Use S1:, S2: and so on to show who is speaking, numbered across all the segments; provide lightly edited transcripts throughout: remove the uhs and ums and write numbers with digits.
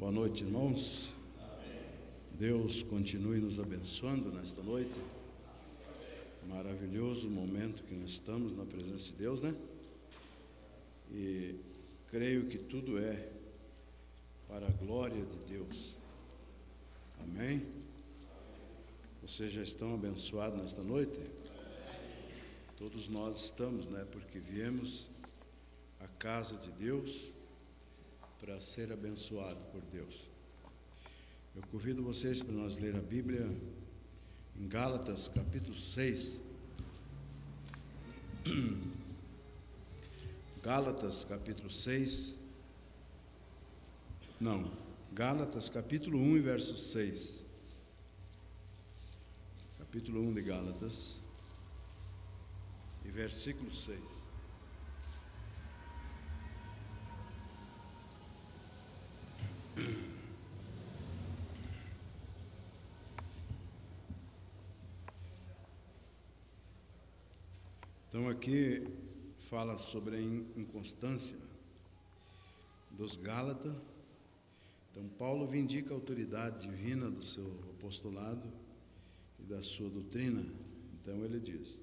S1: Boa noite, irmãos. Deus continue nos abençoando nesta noite. Maravilhoso momento que nós estamos na presença de Deus, né? E creio que tudo é para a glória de Deus. Amém? Vocês já estão abençoados nesta noite? Todos nós estamos, né? Porque viemos à casa de Deus para ser abençoado por Deus. Eu convido vocês para nós ler a Bíblia em Gálatas capítulo 6. Gálatas capítulo 6. Não, Gálatas capítulo 1 e verso 6. Capítulo 1 de Gálatas e versículo 6. Então aqui fala sobre a inconstância dos Gálatas. Então Paulo vindica a autoridade divina do seu apostolado e da sua doutrina. Então ele diz: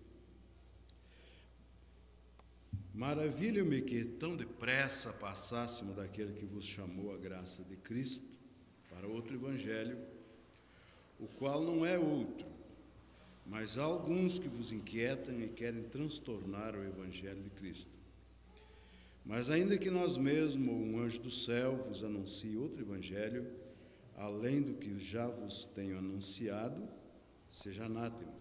S1: maravilha-me que tão depressa passássemos daquele que vos chamou a graça de Cristo para outro evangelho, o qual não é outro, mas há alguns que vos inquietam e querem transtornar o evangelho de Cristo. Mas ainda que nós mesmos, um anjo do céu, vos anuncie outro evangelho, além do que já vos tenho anunciado, seja anátema.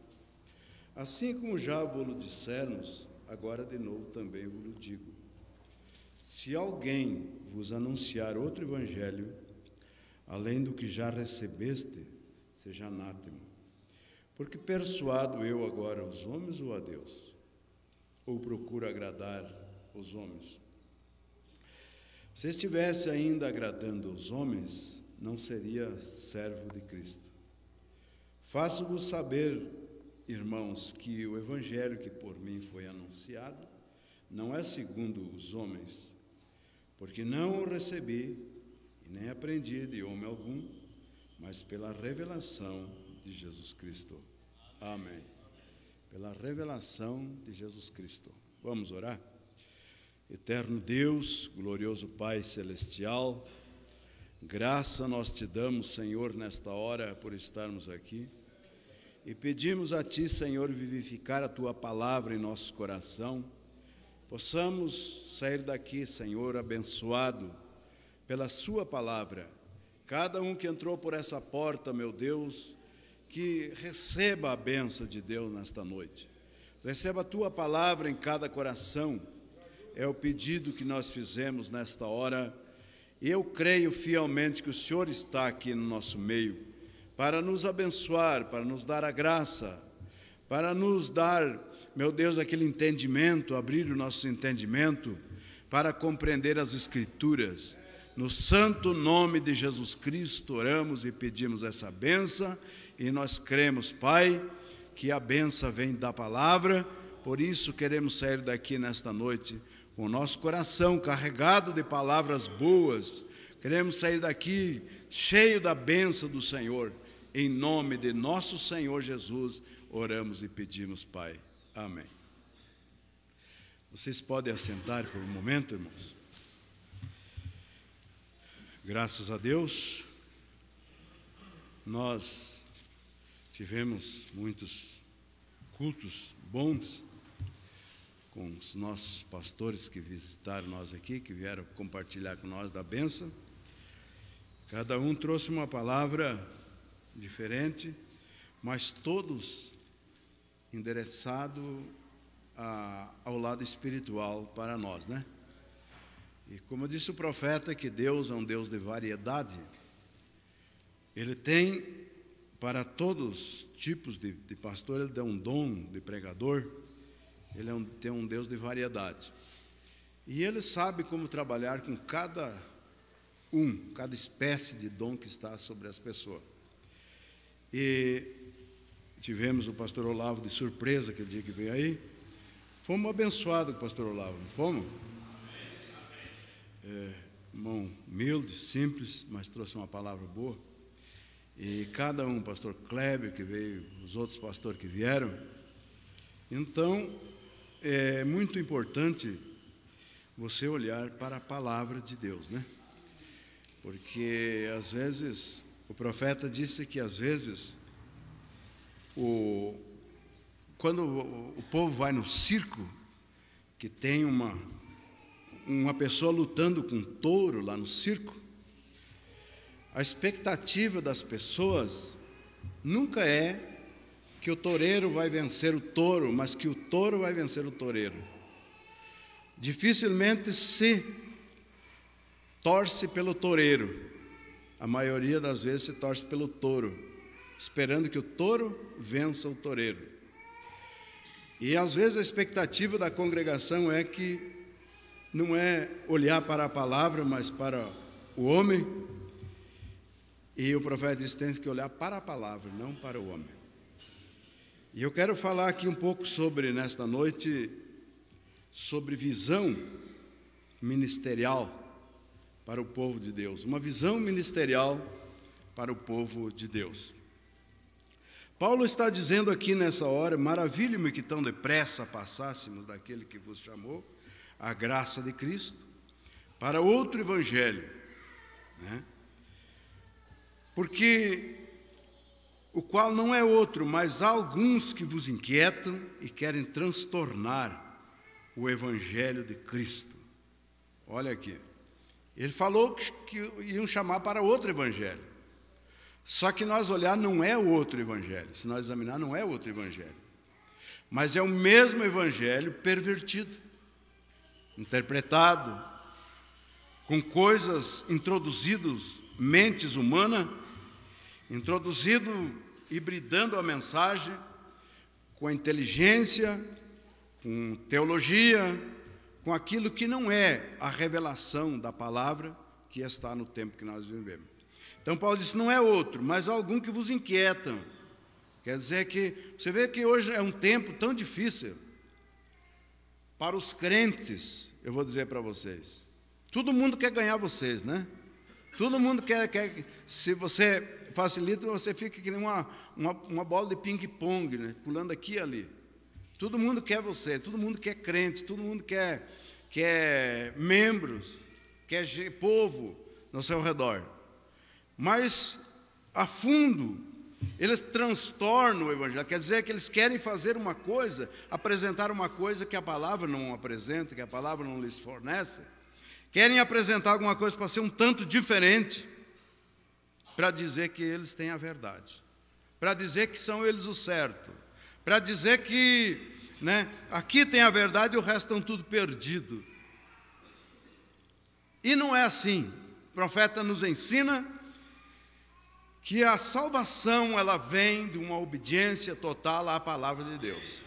S1: Assim como já vos dissermos, agora de novo também vos digo: se alguém vos anunciar outro evangelho, além do que já recebeste, seja anátema. Porque persuado eu agora os homens ou a Deus? Ou procuro agradar os homens? Se estivesse ainda agradando os homens, não seria servo de Cristo. Faço-vos saber, irmãos, que o evangelho que por mim foi anunciado não é segundo os homens, porque não o recebi e nem aprendi de homem algum, mas pela revelação de Jesus Cristo. Amém. Pela revelação de Jesus Cristo. Vamos orar? Eterno Deus, glorioso Pai celestial, graça nós te damos, Senhor, nesta hora por estarmos aqui. E pedimos a Ti, Senhor, vivificar a Tua palavra em nosso coração. Possamos sair daqui, Senhor, abençoado pela Sua palavra. Cada um que entrou por essa porta, meu Deus, que receba a bênção de Deus nesta noite. Receba a Tua palavra em cada coração. É o pedido que nós fizemos nesta hora. E eu creio fielmente que o Senhor está aqui no nosso meio para nos abençoar, para nos dar a graça, para nos dar, meu Deus, aquele entendimento, abrir o nosso entendimento para compreender as Escrituras. No santo nome de Jesus Cristo oramos e pedimos essa bênção. E nós cremos, Pai, que a bênção vem da palavra. Por isso queremos sair daqui nesta noite com o nosso coração carregado de palavras boas. Queremos sair daqui cheio da bênção do Senhor. Em nome de nosso Senhor Jesus, oramos e pedimos, Pai. Amém. Vocês podem assentar por um momento, irmãos. Graças a Deus, nós tivemos muitos cultos bons com os nossos pastores que visitaram nós aqui, que vieram compartilhar com nós da bênção. Cada um trouxe uma palavra diferente, mas todos endereçados ao lado espiritual para nós, né? E como disse o profeta, que Deus é um Deus de variedade. Ele tem para todos os tipos de pastor, ele dá um dom de pregador. Ele tem um Deus de variedade. E ele sabe como trabalhar com cada espécie de dom que está sobre as pessoas. E tivemos o pastor Olavo de surpresa aquele dia que veio aí. Fomos abençoados com o pastor Olavo, não fomos? irmão humilde, simples, mas trouxe uma palavra boa. E cada um, pastor Kleber que veio, os outros pastores que vieram. Então, é muito importante você olhar para a palavra de Deus, né? Porque, às vezes, o profeta disse que, às vezes, quando o povo vai no circo, que tem uma pessoa lutando com um touro lá no circo, a expectativa das pessoas nunca é que o toureiro vai vencer o touro, mas que o touro vai vencer o toureiro. Dificilmente se torce pelo toureiro, a maioria das vezes se torce pelo touro, esperando que o touro vença o toureiro. E às vezes a expectativa da congregação é que não é olhar para a palavra, mas para o homem. E o profeta diz que tem que olhar para a palavra, não para o homem. E eu quero falar aqui um pouco nesta noite, sobre visão ministerial para o povo de Deus. Uma visão ministerial para o povo de Deus. Paulo está dizendo aqui nessa hora: maravilho-me que tão depressa passássemos daquele que vos chamou, a graça de Cristo, para outro evangelho, né? Porque o qual não é outro, mas há alguns que vos inquietam e querem transtornar o evangelho de Cristo. Olha aqui, ele falou que iam chamar para outro evangelho. Só que nós olhar, não é o outro evangelho. Se nós examinar, não é outro evangelho. Mas é o mesmo evangelho pervertido, interpretado, com coisas introduzidas, mentes humanas, introduzido, hibridando a mensagem com a inteligência, com teologia, com aquilo que não é a revelação da palavra que está no tempo que nós vivemos. Então Paulo disse: não é outro, mas algum que vos inquietam. Quer dizer que, você vê que hoje é um tempo tão difícil para os crentes. Eu vou dizer para vocês, todo mundo quer ganhar vocês, né? Todo mundo quer se você facilita, você fica que nem uma bola de ping-pong, né? Pulando aqui e ali. Todo mundo quer você, todo mundo quer crente, todo mundo quer membros, quer povo no seu redor. Mas, a fundo, eles transtornam o evangelho. Quer dizer que eles querem fazer uma coisa, apresentar uma coisa que a palavra não apresenta, que a palavra não lhes fornece. Querem apresentar alguma coisa para ser um tanto diferente, para dizer que eles têm a verdade, para dizer que são eles o certo, para dizer que, né, aqui tem a verdade e o resto estão tudo perdido. E não é assim. O profeta nos ensina que a salvação, ela vem de uma obediência total à palavra de Deus.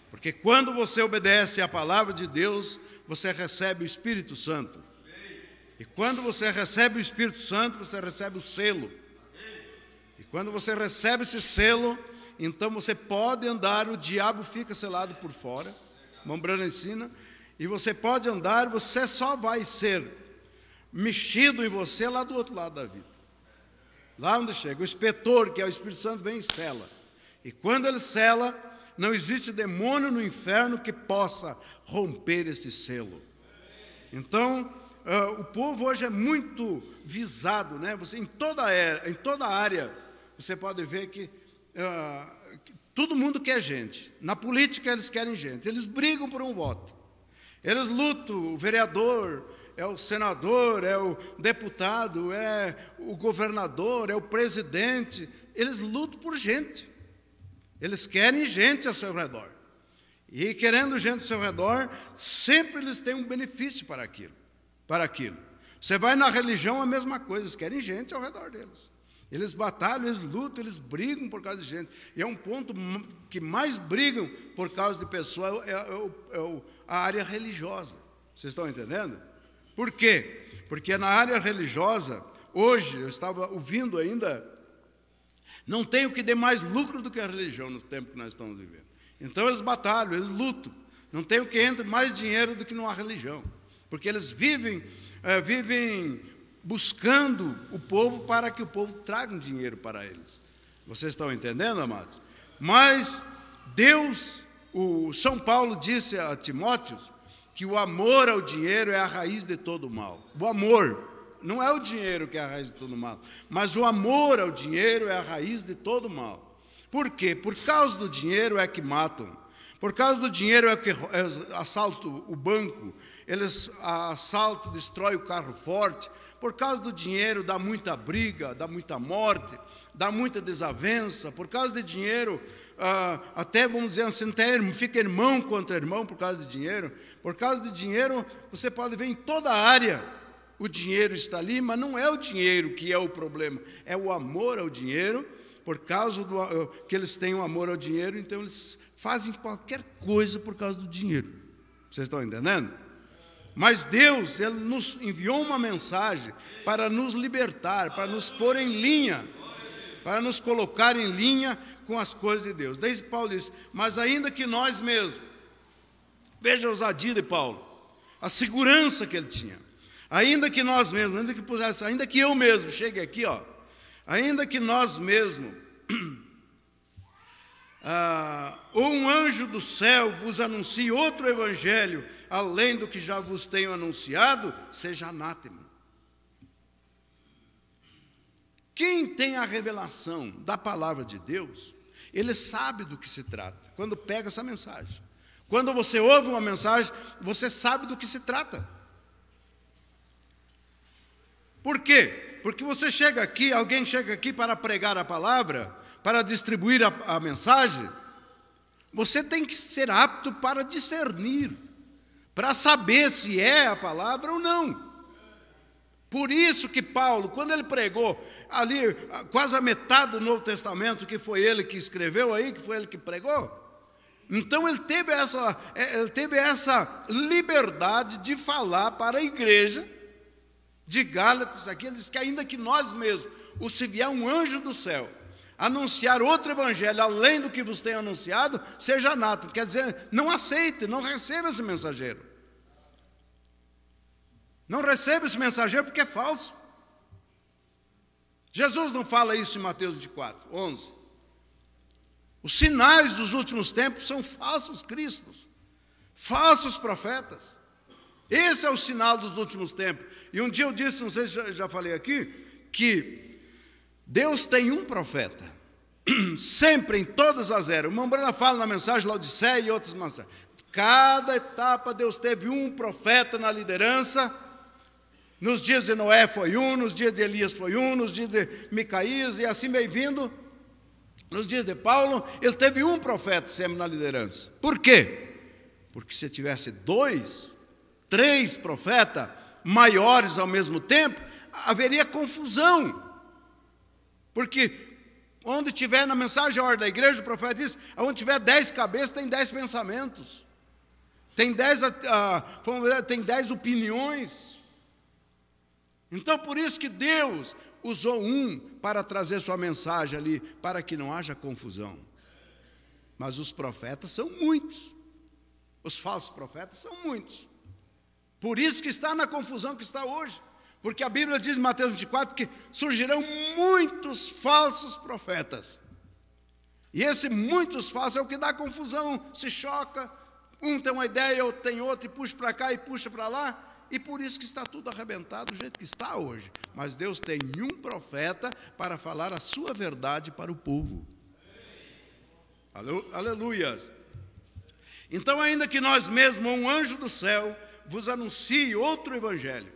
S1: Porque quando você obedece à palavra de Deus, você recebe o Espírito Santo. E quando você recebe o Espírito Santo, você recebe o selo. E quando você recebe esse selo, então você pode andar, o diabo fica selado por fora, Mombrana ensina, e você pode andar, você só vai ser mexido em você lá do outro lado da vida. Lá onde chega, o inspetor, que é o Espírito Santo, vem e sela. E quando ele sela, não existe demônio no inferno que possa romper esse selo. Então, o povo hoje é muito visado, né? Você, em toda a área, você pode ver que todo mundo quer gente. Na política, eles querem gente. Eles brigam por um voto. Eles lutam, o vereador, é o senador, é o deputado, é o governador, é o presidente. Eles lutam por gente. Eles querem gente ao seu redor. E querendo gente ao seu redor, sempre eles têm um benefício para aquilo. Você vai na religião, a mesma coisa, eles querem gente ao redor deles. Eles batalham, eles lutam, eles brigam por causa de gente. E é um ponto que mais brigam por causa de pessoas, a área religiosa. Vocês estão entendendo? Por quê? Porque na área religiosa, hoje, eu estava ouvindo ainda, não tem o que dê mais lucro do que a religião no tempo que nós estamos vivendo. Então eles batalham, eles lutam. Não tem o que entre mais dinheiro do que numa religião. porque eles vivem buscando o povo para que o povo traga um dinheiro para eles. Vocês estão entendendo, amados? Mas Deus, o São Paulo disse a Timóteo que o amor ao dinheiro é a raiz de todo o mal. O amor, não é o dinheiro que é a raiz de todo o mal, mas o amor ao dinheiro é a raiz de todo o mal. Por quê? Por causa do dinheiro é que matam. Por causa do dinheiro é que assaltam o banco, eles assaltam, destroem o carro forte. Por causa do dinheiro dá muita briga, dá muita morte, dá muita desavença. Por causa de dinheiro, até vamos dizer assim, fica irmão contra irmão por causa de dinheiro. Por causa de dinheiro, você pode ver em toda a área, o dinheiro está ali, mas não é o dinheiro que é o problema, é o amor ao dinheiro. Por causa que eles têm o amor ao dinheiro, então eles fazem qualquer coisa por causa do dinheiro. Vocês estão entendendo? Mas Deus, Ele nos enviou uma mensagem para nos libertar, para nos pôr em linha, para nos colocar em linha com as coisas de Deus. Daí Paulo diz, mas ainda que nós mesmos, veja a ousadia de Paulo, a segurança que ele tinha, ainda que nós mesmos, ainda que eu mesmo, chegue aqui, ainda que nós mesmos, ou um anjo do céu vos anuncie outro evangelho, além do que já vos tenho anunciado, seja anátema. Quem tem a revelação da palavra de Deus, ele sabe do que se trata, quando pega essa mensagem. Quando você ouve uma mensagem, você sabe do que se trata. Por quê? Porque você chega aqui, alguém chega aqui para pregar a palavra, para distribuir a mensagem, você tem que ser apto para discernir, para saber se é a palavra ou não. Por isso que Paulo, quando ele pregou ali, quase a metade do Novo Testamento, que foi ele que escreveu aí, que foi ele que pregou, então ele teve essa liberdade de falar para a igreja de Gálatas, aqui ele diz que ainda que nós mesmos, ou se vier um anjo do céu, anunciar outro evangelho, além do que vos tenho anunciado, seja anátema. Quer dizer, não aceite, não receba esse mensageiro. Não receba esse mensageiro porque é falso. Jesus não fala isso em Mateus 24, 11. Os sinais dos últimos tempos são falsos cristos, falsos profetas. Esse é o sinal dos últimos tempos. E um dia eu disse, não sei se já falei aqui, que Deus tem um profeta, sempre, em todas as eras. O Mambrana fala na mensagem Laodiceia e outras mensagens. Cada etapa Deus teve um profeta na liderança. Nos dias de Noé foi um, nos dias de Elias foi um, nos dias de Micaías, e assim bem vindo. Nos dias de Paulo, ele teve um profeta sempre na liderança. Por quê? Porque se tivesse 2, 3 profetas maiores ao mesmo tempo, haveria confusão. Porque onde tiver, na mensagem à ordem da igreja, o profeta diz, onde tiver 10 cabeças, tem 10 pensamentos. Tem 10 opiniões. Então, por isso que Deus usou um para trazer sua mensagem ali, para que não haja confusão. Mas os profetas são muitos. Os falsos profetas são muitos. Por isso que está na confusão que está hoje. Porque a Bíblia diz em Mateus 24 que surgirão muitos falsos profetas. E esse muitos falsos é o que dá confusão, se choca. Um tem uma ideia, outro tem outra, e puxa para cá e puxa para lá. E por isso que está tudo arrebentado do jeito que está hoje. Mas Deus tem um profeta para falar a sua verdade para o povo. Aleluias. Então, ainda que nós mesmos, um anjo do céu, vos anuncie outro evangelho,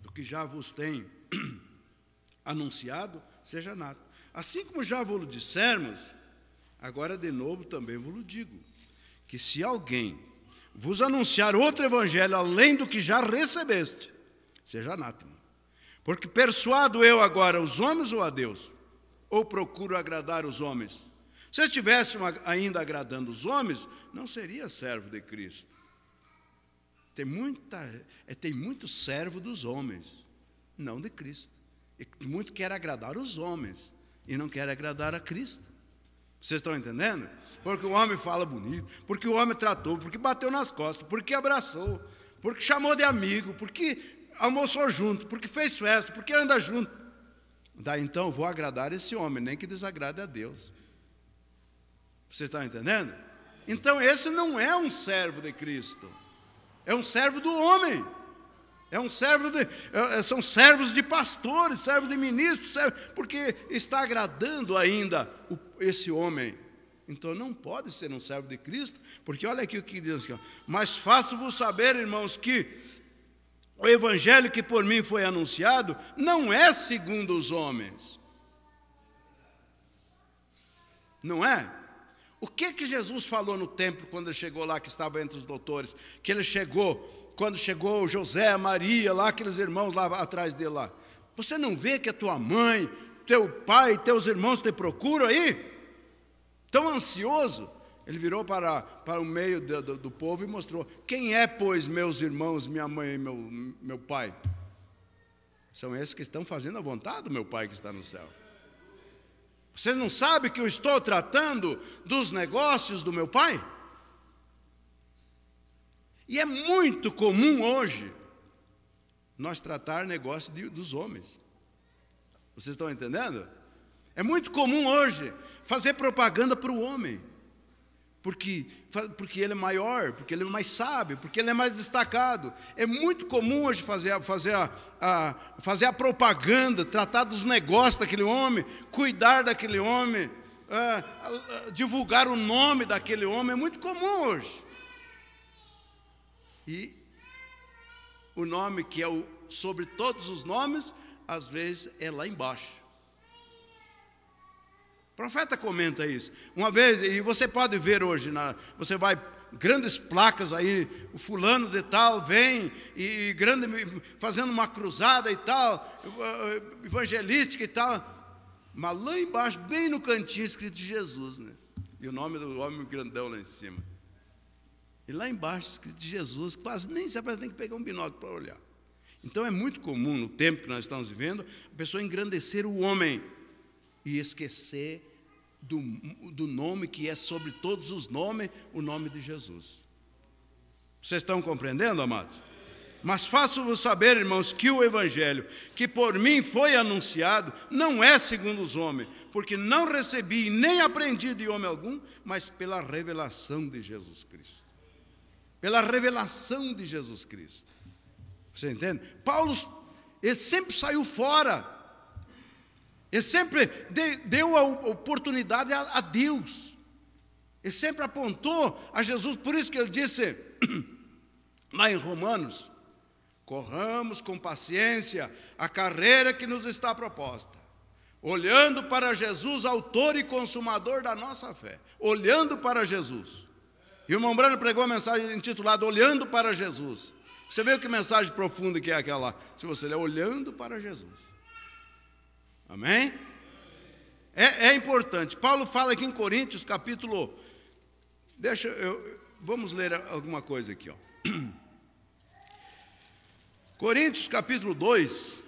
S1: do que já vos tem anunciado, seja nada. Assim como já vos dissermos, agora de novo também vos digo, que se alguém vos anunciar outro evangelho além do que já recebeste, seja anátema. Porque persuado eu agora os homens ou a Deus? Ou procuro agradar os homens? Se estivesse ainda agradando os homens, não seria servo de Cristo. Tem muito servo dos homens, não de Cristo. E muito quer agradar os homens e não quer agradar a Cristo. Vocês estão entendendo? Porque o homem fala bonito, porque o homem tratou, porque bateu nas costas, porque abraçou, porque chamou de amigo, porque almoçou junto, porque fez festa, porque anda junto. Daí então vou agradar esse homem, nem que desagrade a Deus. Vocês estão entendendo? Então esse não é um servo de Cristo, é um servo do homem. São servos de pastores, servos de ministros, porque está agradando ainda esse homem. Então não pode ser um servo de Cristo, porque olha aqui o que diz aqui, ó. Mas faço-vos saber, irmãos, que o evangelho que por mim foi anunciado não é segundo os homens. Não é? O que Jesus falou no templo quando ele chegou lá, que estava entre os doutores? Que ele chegou, quando chegou José, Maria, lá aqueles irmãos lá atrás dele lá. Você não vê que a tua mãe, teu pai, teus irmãos te procuram aí? Tão ansioso. Ele virou para o meio do povo e mostrou: quem é, pois, meus irmãos, minha mãe e meu pai? São esses que estão fazendo a vontade do meu Pai que está no céu. Vocês não sabem que eu estou tratando dos negócios do meu Pai? E é muito comum hoje nós tratar negócio dos homens. Vocês estão entendendo? É muito comum hoje fazer propaganda para o homem, porque ele é maior, porque ele é mais sábio, porque ele é mais destacado. É muito comum hoje fazer a propaganda, tratar dos negócios daquele homem, cuidar daquele homem, divulgar o nome daquele homem. É muito comum hoje. E o nome que é sobre todos os nomes, às vezes é lá embaixo. O profeta comenta isso. Uma vez, e você pode ver hoje, você vai, grandes placas aí, o fulano de tal vem, fazendo uma cruzada e tal, evangelística e tal, mas lá embaixo, bem no cantinho, escrito Jesus, né? E o nome do homem grandão lá em cima. E lá embaixo, escrito Jesus, quase nem se aparece, tem que pegar um binóculo para olhar. Então é muito comum, no tempo que nós estamos vivendo, a pessoa engrandecer o homem e esquecer do nome que é sobre todos os nomes, o nome de Jesus. Vocês estão compreendendo, amados? Mas faço-vos saber, irmãos, que o evangelho que por mim foi anunciado não é segundo os homens, porque não recebi nem aprendi de homem algum, mas pela revelação de Jesus Cristo. Pela revelação de Jesus Cristo. Você entende? Paulo, ele sempre saiu fora. Ele sempre deu a oportunidade a Deus. Ele sempre apontou a Jesus. Por isso que ele disse, lá em Romanos: corramos com paciência a carreira que nos está proposta, olhando para Jesus, autor e consumador da nossa fé. Olhando para Jesus. E o irmão Brano pregou a mensagem intitulada Olhando para Jesus. Você vê que mensagem profunda que é aquela, se você ler, olhando para Jesus. Amém? É importante. Paulo fala aqui em Coríntios, capítulo... vamos ler alguma coisa aqui, ó. Coríntios, capítulo 2,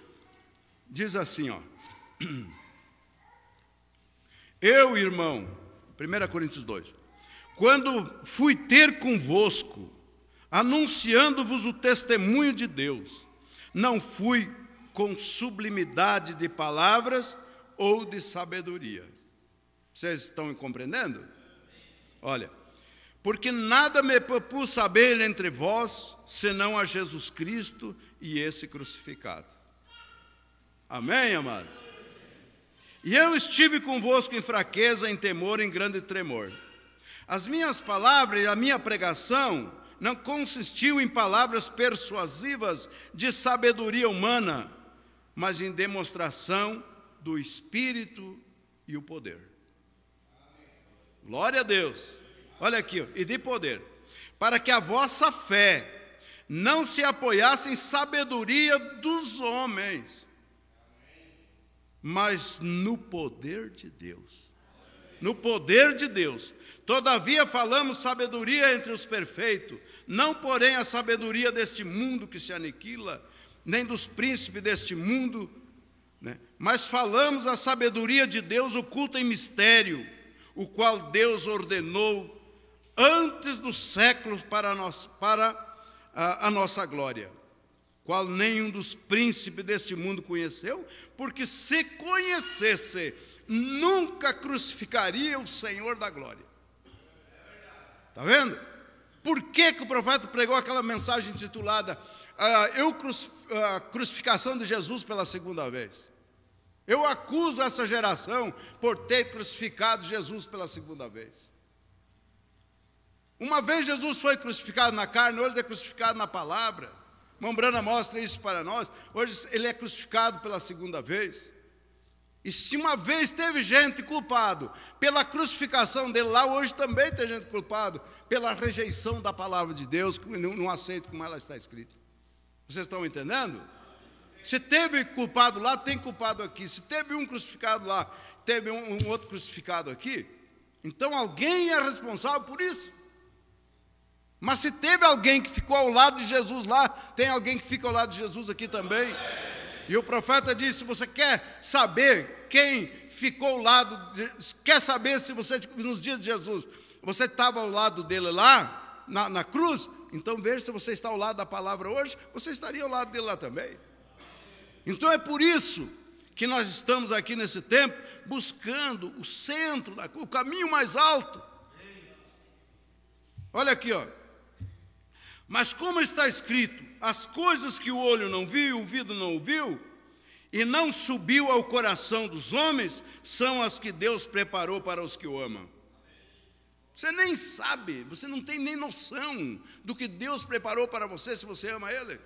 S1: diz assim, ó. Eu, irmão, 1 Coríntios 2, quando fui ter convosco, anunciando-vos o testemunho de Deus, não fui com sublimidade de palavras ou de sabedoria. Vocês estão me compreendendo? Olha, porque nada me propus saber entre vós, senão a Jesus Cristo e esse crucificado. Amém, amados? E eu estive convosco em fraqueza, em temor, em grande tremor. As minhas palavras e a minha pregação não consistiu em palavras persuasivas de sabedoria humana, mas em demonstração do Espírito e o poder. Glória a Deus. Olha aqui, e de poder. Para que a vossa fé não se apoiasse em sabedoria dos homens, mas no poder de Deus. No poder de Deus. Todavia falamos sabedoria entre os perfeitos, não porém a sabedoria deste mundo que se aniquila, nem dos príncipes deste mundo, né? Mas falamos a sabedoria de Deus oculta em mistério, o qual Deus ordenou antes dos séculos para a nossa glória, qual nenhum dos príncipes deste mundo conheceu, porque se conhecesse, nunca crucificaria o Senhor da glória. Está vendo? Por que o profeta pregou aquela mensagem intitulada a crucificação de Jesus pela segunda vez? Eu acuso essa geração por ter crucificado Jesus pela segunda vez. Uma vez Jesus foi crucificado na carne, hoje ele é crucificado na palavra. Mombrana mostra isso para nós. Hoje ele é crucificado pela segunda vez. E se uma vez teve gente culpado pela crucificação dele lá, hoje também tem gente culpado pela rejeição da palavra de Deus, que não aceita como ela está escrita. Vocês estão entendendo? Se teve culpado lá, tem culpado aqui. Se teve um crucificado lá, teve um outro crucificado aqui. Então alguém é responsável por isso. Mas se teve alguém que ficou ao lado de Jesus lá, tem alguém que fica ao lado de Jesus aqui também. E o profeta disse: se você quer saber quem ficou ao lado, quer saber se você, nos dias de Jesus, você estava ao lado dele lá, na cruz, então veja se você está ao lado da palavra hoje, você estaria ao lado dele lá também. Então é por isso que nós estamos aqui nesse tempo, buscando o centro, o caminho mais alto. Olha aqui, ó. Mas como está escrito, as coisas que o olho não viu, o ouvido não ouviu, e não subiu ao coração dos homens, são as que Deus preparou para os que o amam. Você nem sabe, você não tem nem noção do que Deus preparou para você, se você ama Ele.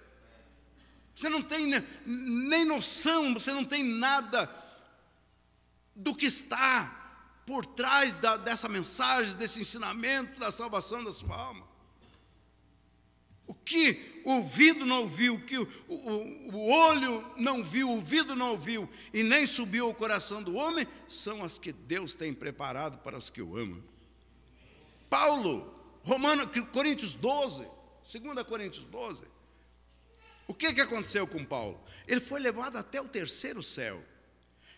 S1: Você não tem nem noção, você não tem nada do que está por trás dessa mensagem, desse ensinamento da salvação da sua alma. O que o ouvido não ouviu, o que o olho não viu, o ouvido não ouviu, e nem subiu ao coração do homem, são as que Deus tem preparado para os que o amam. Paulo, Coríntios 12, 2 Coríntios 12, o que aconteceu com Paulo? Ele foi levado até o terceiro céu.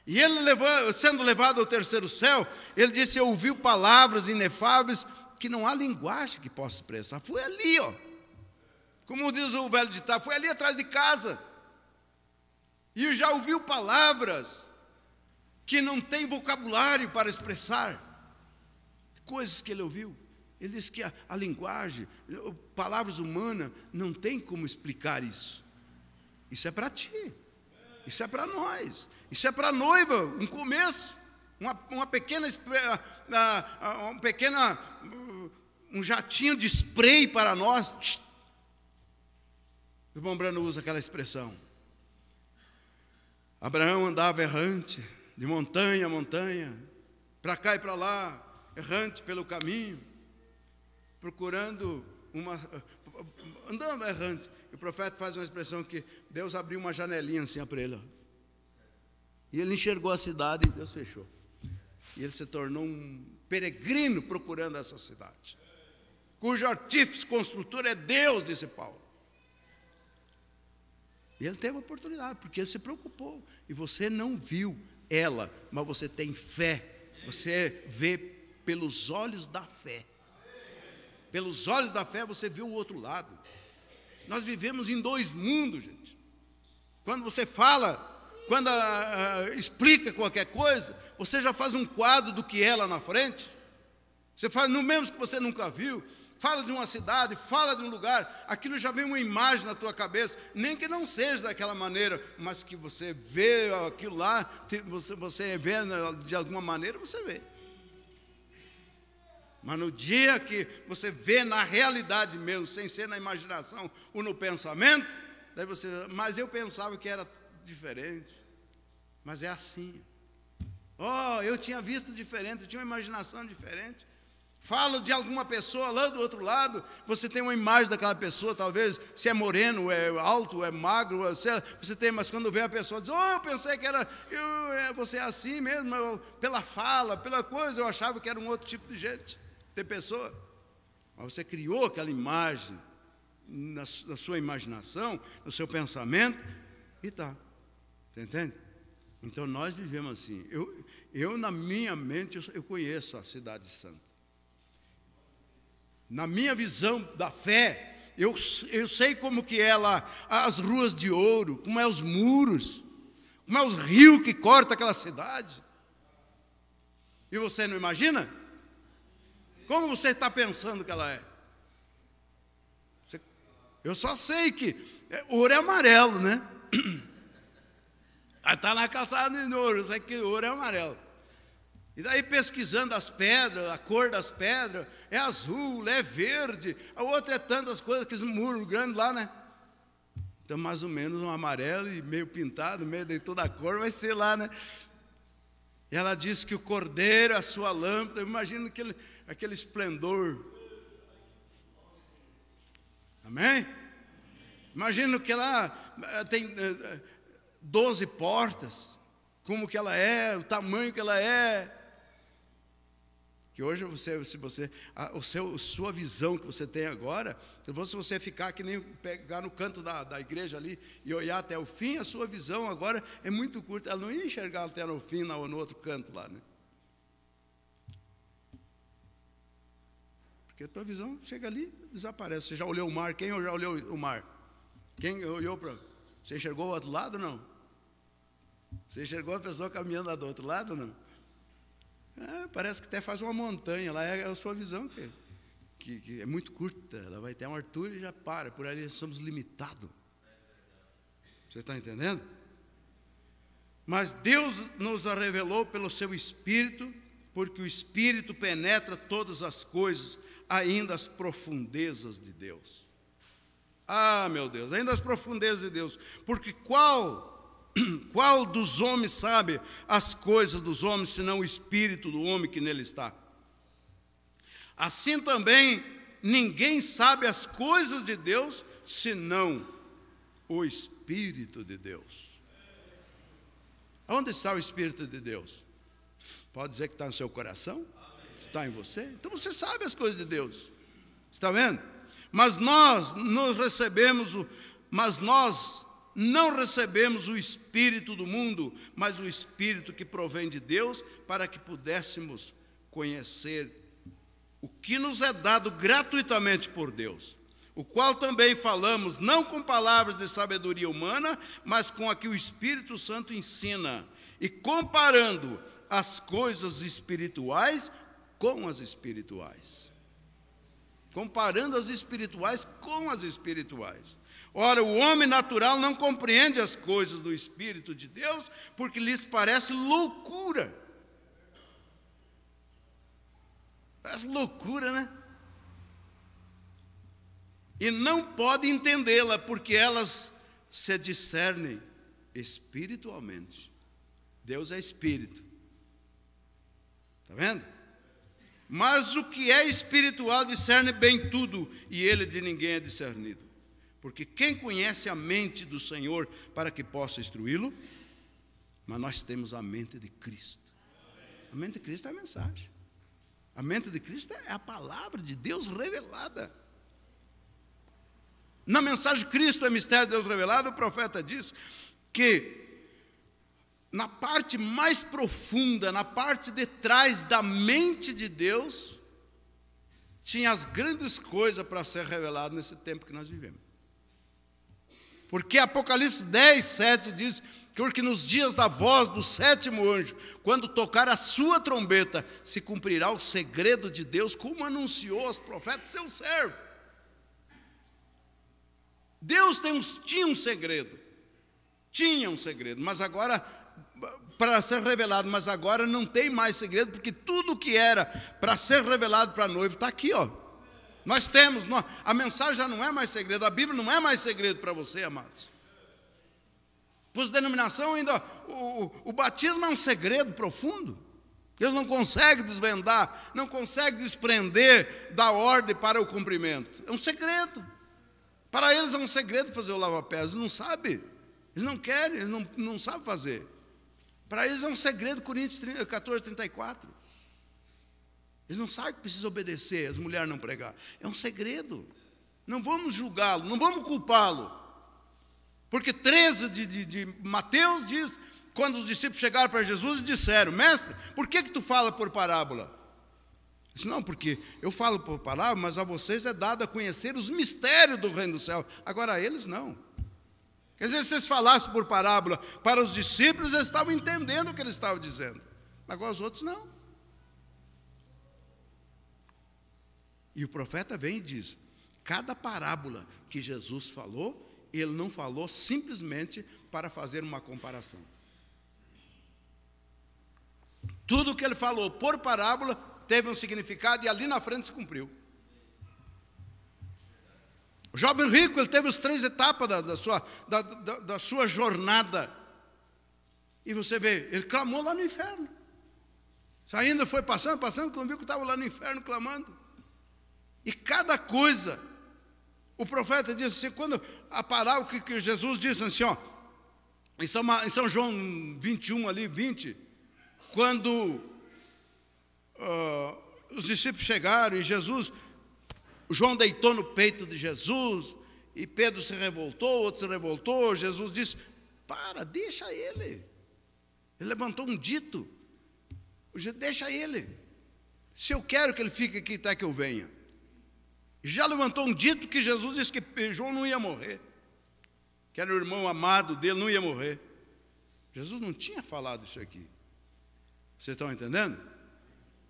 S1: E ele, sendo levado ao terceiro céu, ele disse: eu ouvi palavras inefáveis que não há linguagem que possa expressar. Foi ali, ó. Como diz o velho ditado, foi ali atrás de casa. E já ouviu palavras que não tem vocabulário para expressar. Coisas que ele ouviu. Ele disse que a linguagem, palavras humanas, não tem como explicar isso. Isso é para ti. Isso é para nós. Isso é para a noiva, um começo. Um jatinho de spray para nós. O irmão Brano usa aquela expressão. Abraão andava errante, de montanha a montanha, para cá e para lá, errante pelo caminho, procurando andando errante. E o profeta faz uma expressão que Deus abriu uma janelinha assim para ele. E ele enxergou a cidade e Deus fechou. E ele se tornou um peregrino procurando essa cidade, cujo artífice construtor é Deus, disse Paulo. E ele teve a oportunidade, porque ele se preocupou. E você não viu ela, mas você tem fé. Você vê pelos olhos da fé. Pelos olhos da fé você vê o outro lado. Nós vivemos em dois mundos, gente. Quando você fala, quando explica qualquer coisa, você já faz um quadro do que é lá na frente. Você faz, no mesmo que você nunca viu. Fala de uma cidade, fala de um lugar, aquilo já vem uma imagem na tua cabeça, nem que não seja daquela maneira, mas que você vê aquilo lá, você vê de alguma maneira, você vê. Mas no dia que você vê na realidade mesmo, sem ser na imaginação ou no pensamento, daí você, mas eu pensava que era diferente, mas é assim. Oh, eu tinha visto diferente, eu tinha uma imaginação diferente. Fala de alguma pessoa lá do outro lado, você tem uma imagem daquela pessoa, talvez, se é moreno, é alto, é magro, você tem, mas quando vê a pessoa, diz: oh, eu pensei que era, você é assim mesmo, pela fala, pela coisa, eu achava que era um outro tipo de gente, de pessoa. Mas você criou aquela imagem na sua imaginação, no seu pensamento, e tá. Você entende? Então nós vivemos assim. na minha mente, eu conheço a Cidade Santa. Na minha visão da fé, eu sei como que é lá, as ruas de ouro, como é os muros, como é os rios que cortam aquela cidade. E você não imagina? Como você está pensando que ela é? Eu só sei que ouro é amarelo, né? Está na calçada de ouro, eu sei que ouro é amarelo. E daí pesquisando as pedras, a cor das pedras, é azul, é verde, a outra é tantas coisas, aqueles muros grandes lá, né? Então, mais ou menos um amarelo e meio pintado, meio de toda a cor, vai ser lá, né? E ela diz que o cordeiro é a sua lâmpada, eu imagino aquele esplendor. Amém? Imagino que lá tem 12 portas, como que ela é, o tamanho que ela é. Que hoje sua visão que você tem agora, se você ficar que nem pegar no canto da igreja ali e olhar até o fim, a sua visão agora é muito curta. Ela não ia enxergar até o fim no outro canto lá, né? Porque a tua visão chega ali e desaparece. Você já olhou o mar? Quem já olhou o mar? Quem olhou para... Você enxergou o outro lado ou não? Você enxergou a pessoa caminhando lá do outro lado ou não? Parece que até faz uma montanha. Lá é a sua visão que é muito curta. Ela vai ter uma altura e já para. Por ali somos limitados. Você está entendendo? Mas Deus nos a revelou pelo seu Espírito, porque o Espírito penetra todas as coisas, ainda as profundezas de Deus. Ah, meu Deus, ainda as profundezas de Deus. Porque qual dos homens sabe as coisas dos homens, senão o Espírito do homem que nele está? Assim também, ninguém sabe as coisas de Deus, senão o Espírito de Deus. Onde está o Espírito de Deus? Pode dizer que está no seu coração? Está em você? Então você sabe as coisas de Deus. Está vendo? Mas nós não recebemos o Espírito do mundo, mas o Espírito que provém de Deus, para que pudéssemos conhecer o que nos é dado gratuitamente por Deus, o qual também falamos, não com palavras de sabedoria humana, mas com a que o Espírito Santo ensina, e comparando as coisas espirituais com as espirituais. Comparando as espirituais com as espirituais. Ora, o homem natural não compreende as coisas do Espírito de Deus, porque lhes parece loucura. Parece loucura, né? E não pode entendê-la, porque elas se discernem espiritualmente. Deus é Espírito. Está vendo? Mas o que é espiritual discerne bem tudo, e ele de ninguém é discernido. Porque quem conhece a mente do Senhor para que possa instruí-lo? Mas nós temos a mente de Cristo. A mente de Cristo é a mensagem. A mente de Cristo é a palavra de Deus revelada. Na mensagem Cristo é mistério de Deus revelado, o profeta diz que na parte mais profunda, na parte de trás da mente de Deus, tinha as grandes coisas para ser revelado nesse tempo que nós vivemos. Porque Apocalipse 10, 7 diz que porque nos dias da voz do sétimo anjo, quando tocar a sua trombeta, se cumprirá o segredo de Deus, como anunciou aos profetas seu servo. Deus tinha um segredo, mas agora, para ser revelado, mas agora não tem mais segredo, porque tudo que era para ser revelado para a noiva está aqui, ó. Nós temos, a mensagem já não é mais segredo, a Bíblia não é mais segredo para você, amados. Para os denominação ainda, o batismo é um segredo profundo. Eles não conseguem desvendar, não conseguem desprender da ordem para o cumprimento. É um segredo. Para eles é um segredo fazer o lava-pés, eles não sabem, eles não querem, eles não sabem fazer. Para eles é um segredo, Coríntios 14, 34. Eles não sabem que precisam obedecer, as mulheres não pregar. É um segredo. Não vamos julgá-lo, não vamos culpá-lo. Porque 13 de Mateus diz quando os discípulos chegaram para Jesus e disseram: mestre, por que tu fala por parábola? Ele disse: não, porque eu falo por parábola, mas a vocês é dado a conhecer os mistérios do reino do céu, agora a eles não. Quer dizer, se vocês falassem por parábola para os discípulos, eles estavam entendendo o que ele estava dizendo, agora os outros não. E o profeta vem e diz: cada parábola que Jesus falou, ele não falou simplesmente para fazer uma comparação. Tudo que ele falou por parábola teve um significado e ali na frente se cumpriu. O jovem rico, ele teve as 3 etapas da sua jornada. E você vê, ele clamou lá no inferno. Ainda foi passando, quando viu que estava lá no inferno clamando. E cada coisa, o profeta diz assim, quando a parábola que Jesus disse assim, ó, em São João 21, ali, 20, quando os discípulos chegaram e João deitou no peito de Jesus, e Pedro se revoltou, outro se revoltou, Jesus disse: deixa ele. Ele levantou um dito: deixa ele. Se eu quero que ele fique aqui até que eu venha. Já levantou um dito que Jesus disse que João não ia morrer, que era o irmão amado dele, não ia morrer. Jesus não tinha falado isso aqui. Vocês estão entendendo?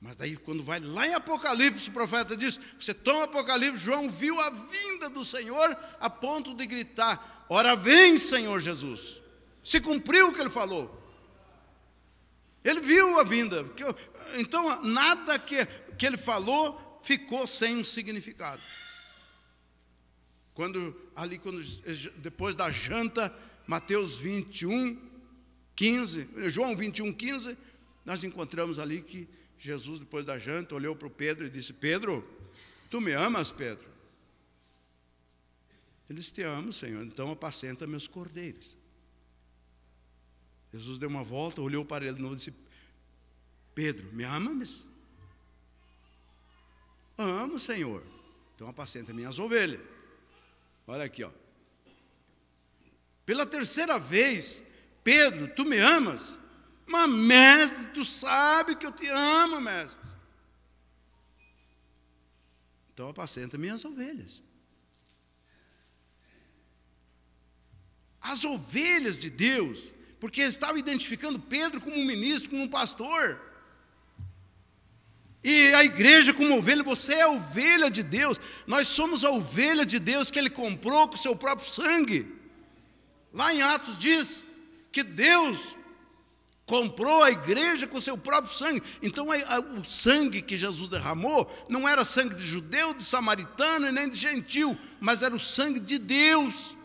S1: Mas daí quando vai lá em Apocalipse, o profeta diz, você toma Apocalipse, João viu a vinda do Senhor a ponto de gritar: ora vem, Senhor Jesus. Se cumpriu o que ele falou. Ele viu a vinda. Então nada que ele falou ficou sem um significado. Depois da janta, Mateus 21, 15, João 21, 15, nós encontramos ali que Jesus, depois da janta, olhou para o Pedro e disse: Pedro, tu me amas, Pedro? Ele disse: te amo, Senhor, então apacenta meus cordeiros. Jesus deu uma volta, olhou para ele de novo e disse: Pedro, me amas? Amo, Senhor, então apacenta minhas ovelhas. Olha aqui, ó. Pela 3ª vez: Pedro, tu me amas? Mas, mestre, tu sabe que eu te amo, mestre. Então apacenta minhas ovelhas. As ovelhas de Deus, porque eles estavam identificando Pedro como um ministro, como um pastor. E a igreja como ovelha, você é a ovelha de Deus. Nós somos a ovelha de Deus que Ele comprou com o seu próprio sangue. Lá em Atos diz que Deus comprou a igreja com o seu próprio sangue. Então o sangue que Jesus derramou não era sangue de judeu, de samaritano e nem de gentil, mas era o sangue de Deus,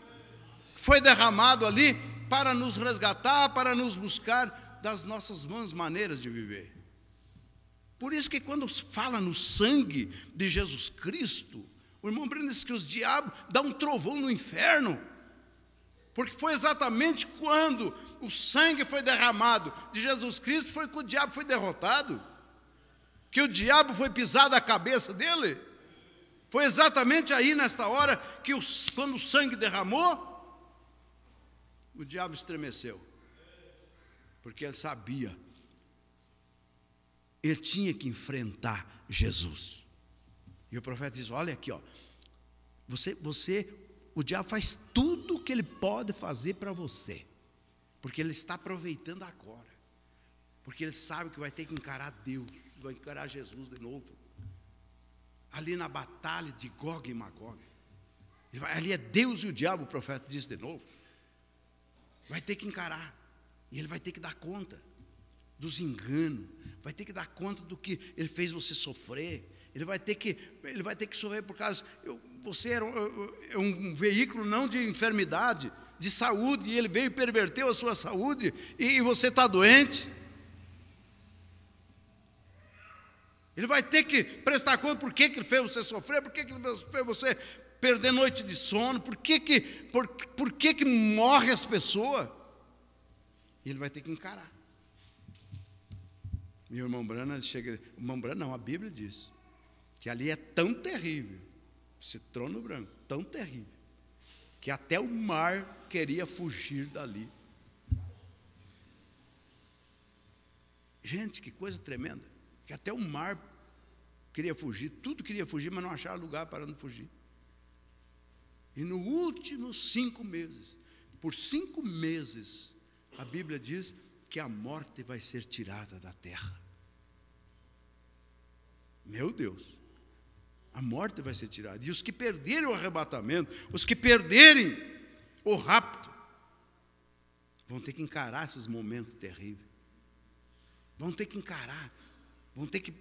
S1: que foi derramado ali para nos resgatar, para nos buscar das nossas vãs maneiras de viver. Por isso que quando fala no sangue de Jesus Cristo, o irmão Breno diz que os diabos dão um trovão no inferno, porque foi exatamente quando o sangue foi derramado de Jesus Cristo, foi que o diabo foi derrotado, que o diabo foi pisado a cabeça dele. Foi exatamente aí nesta hora que quando o sangue derramou, o diabo estremeceu, porque ele sabia, ele tinha que enfrentar Jesus. E o profeta diz: olha aqui, ó, o diabo faz tudo o que ele pode fazer para você, porque ele está aproveitando agora, porque ele sabe que vai ter que encarar Deus, vai encarar Jesus de novo, ali na batalha de Gog e Magog. Ali é Deus e o diabo, o profeta diz de novo. Vai ter que encarar, e ele vai ter que dar conta dos enganos, vai ter que dar conta do que ele fez você sofrer. Ele vai ter que sofrer por causa, você era um veículo não de enfermidade, de saúde, e ele veio e perverteu a sua saúde, e você está doente. Ele vai ter que prestar conta por que ele fez você sofrer, por que ele fez você perder noite de sono, por que morre as pessoas. E ele vai ter que encarar. E o irmão Brana chega, o irmão Brana não, a Bíblia diz que ali é tão terrível, esse trono branco, tão terrível, que até o mar queria fugir dali. Gente, que coisa tremenda. Que até o mar queria fugir, tudo queria fugir, mas não acharam lugar para não fugir. E nos últimos 5 meses, por 5 meses, a Bíblia diz que a morte vai ser tirada da terra. Meu Deus, a morte vai ser tirada. E os que perderem o arrebatamento, os que perderem o rapto, vão ter que encarar esses momentos terríveis. Vão ter que encarar, vão ter que,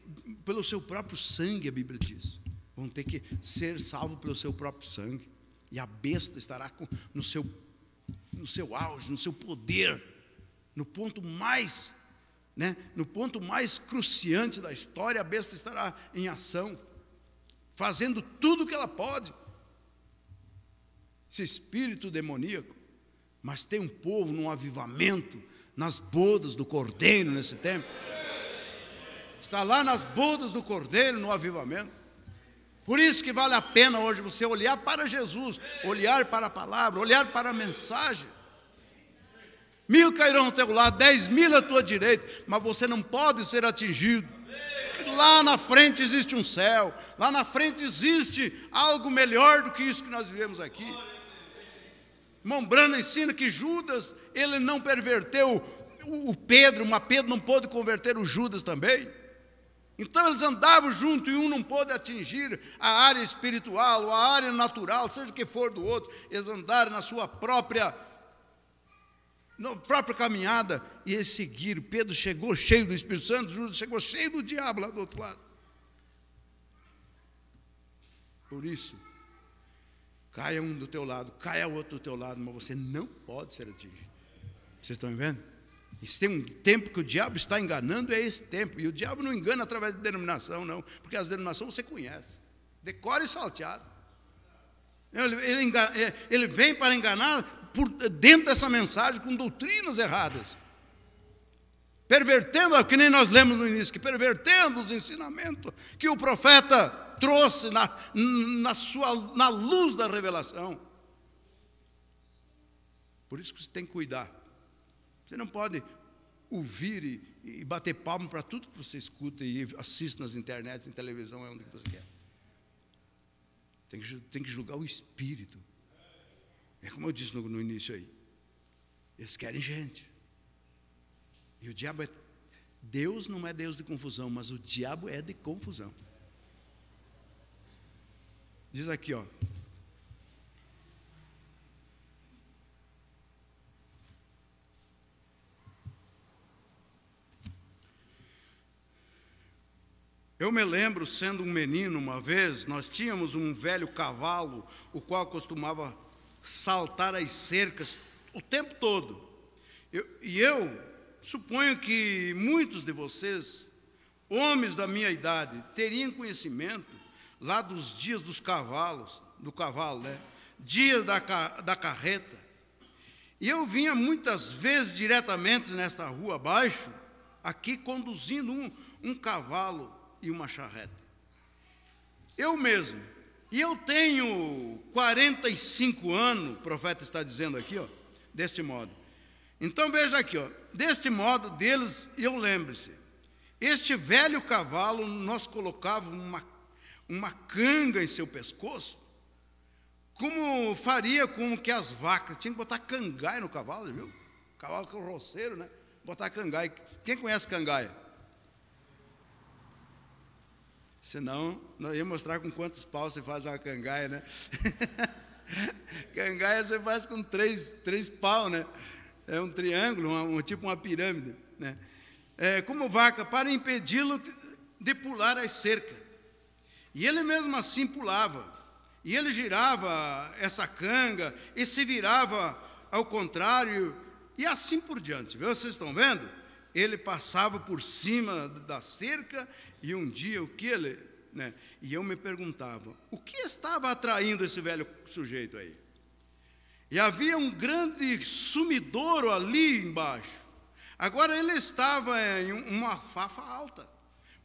S1: pelo seu próprio sangue, a Bíblia diz, vão ter que ser salvos pelo seu próprio sangue. E a besta estará no seu auge, no seu poder, no ponto mais, no ponto mais cruciante da história. A besta estará em ação, fazendo tudo o que ela pode. Esse espírito demoníaco. Mas tem um povo num avivamento, nas bodas do Cordeiro nesse tempo. Está lá nas bodas do Cordeiro, no avivamento. Por isso que vale a pena hoje você olhar para Jesus, olhar para a palavra, olhar para a mensagem. 1000 cairão ao teu lado, 10.000 à tua direita, mas você não pode ser atingido. Lá na frente existe um céu, lá na frente existe algo melhor do que isso que nós vivemos aqui. Irmão Branham ensina que Judas, ele não perverteu o Pedro, mas Pedro não pôde converter o Judas também. Então eles andavam juntos e um não pôde atingir a área espiritual ou a área natural, seja o que for do outro. Eles andaram na sua própria caminhada e eles seguiram. Pedro chegou cheio do Espírito Santo, Judas chegou cheio do diabo lá do outro lado. Por isso, caia um do teu lado, caia outro do teu lado, mas você não pode ser atingido. Vocês estão vendo? Se tem um tempo que o diabo está enganando, é esse tempo. E o diabo não engana através de denominação, não. Porque as denominações você conhece. Decora e salteado. Ele vem para enganar por dentro dessa mensagem com doutrinas erradas. Pervertendo, que nem nós lemos no início, que pervertendo os ensinamentos que o profeta trouxe na luz da revelação. Por isso que você tem que cuidar. Você não pode ouvir e bater palmo para tudo que você escuta e assiste nas internet, em televisão, é onde você quer. Tem que julgar o espírito. É como eu disse no início aí. Eles querem gente. E o diabo Deus não é Deus de confusão, mas o diabo é de confusão. Diz aqui, ó. Eu me lembro, sendo um menino, uma vez, nós tínhamos um velho cavalo, o qual costumava saltar as cercas o tempo todo. Eu suponho que muitos de vocês, homens da minha idade, teriam conhecimento lá dos dias dos cavalos, do cavalo, dias da carreta. E eu vinha muitas vezes diretamente nesta rua abaixo, aqui conduzindo um cavalo e uma charreta. Eu mesmo. E eu tenho 45 anos, o profeta está dizendo aqui, ó, deste modo. Então veja aqui, ó, deste modo deles, eu lembro-se, este velho cavalo, nós colocávamos uma canga em seu pescoço, como faria com que as vacas, tinha que botar cangaia no cavalo, viu? Cavalo carroceiro, né? Botar cangaia. Quem conhece cangaia? Senão, nós íamos mostrar com quantos paus você faz uma cangaia, né? Cangaia você faz com três paus, né? É um triângulo, tipo uma pirâmide, né? Como vaca, para impedi-lo de pular as cercas. E ele mesmo assim pulava. E ele girava essa canga e se virava ao contrário e assim por diante. Vocês estão vendo? Ele passava por cima da cerca. E um dia, e eu me perguntava, o que estava atraindo esse velho sujeito aí? E havia um grande sumidouro ali embaixo. Agora ele estava em uma fafa alta,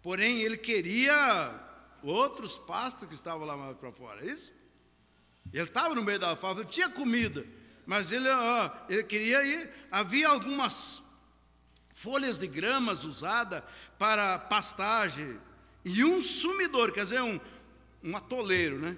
S1: porém ele queria outros pastos que estavam lá mais para fora, é isso? Ele estava no meio da fafa, ele tinha comida, mas ele queria ir, havia algumas folhas de gramas usadas para pastagem, e um sumidor, quer dizer, um atoleiro, né?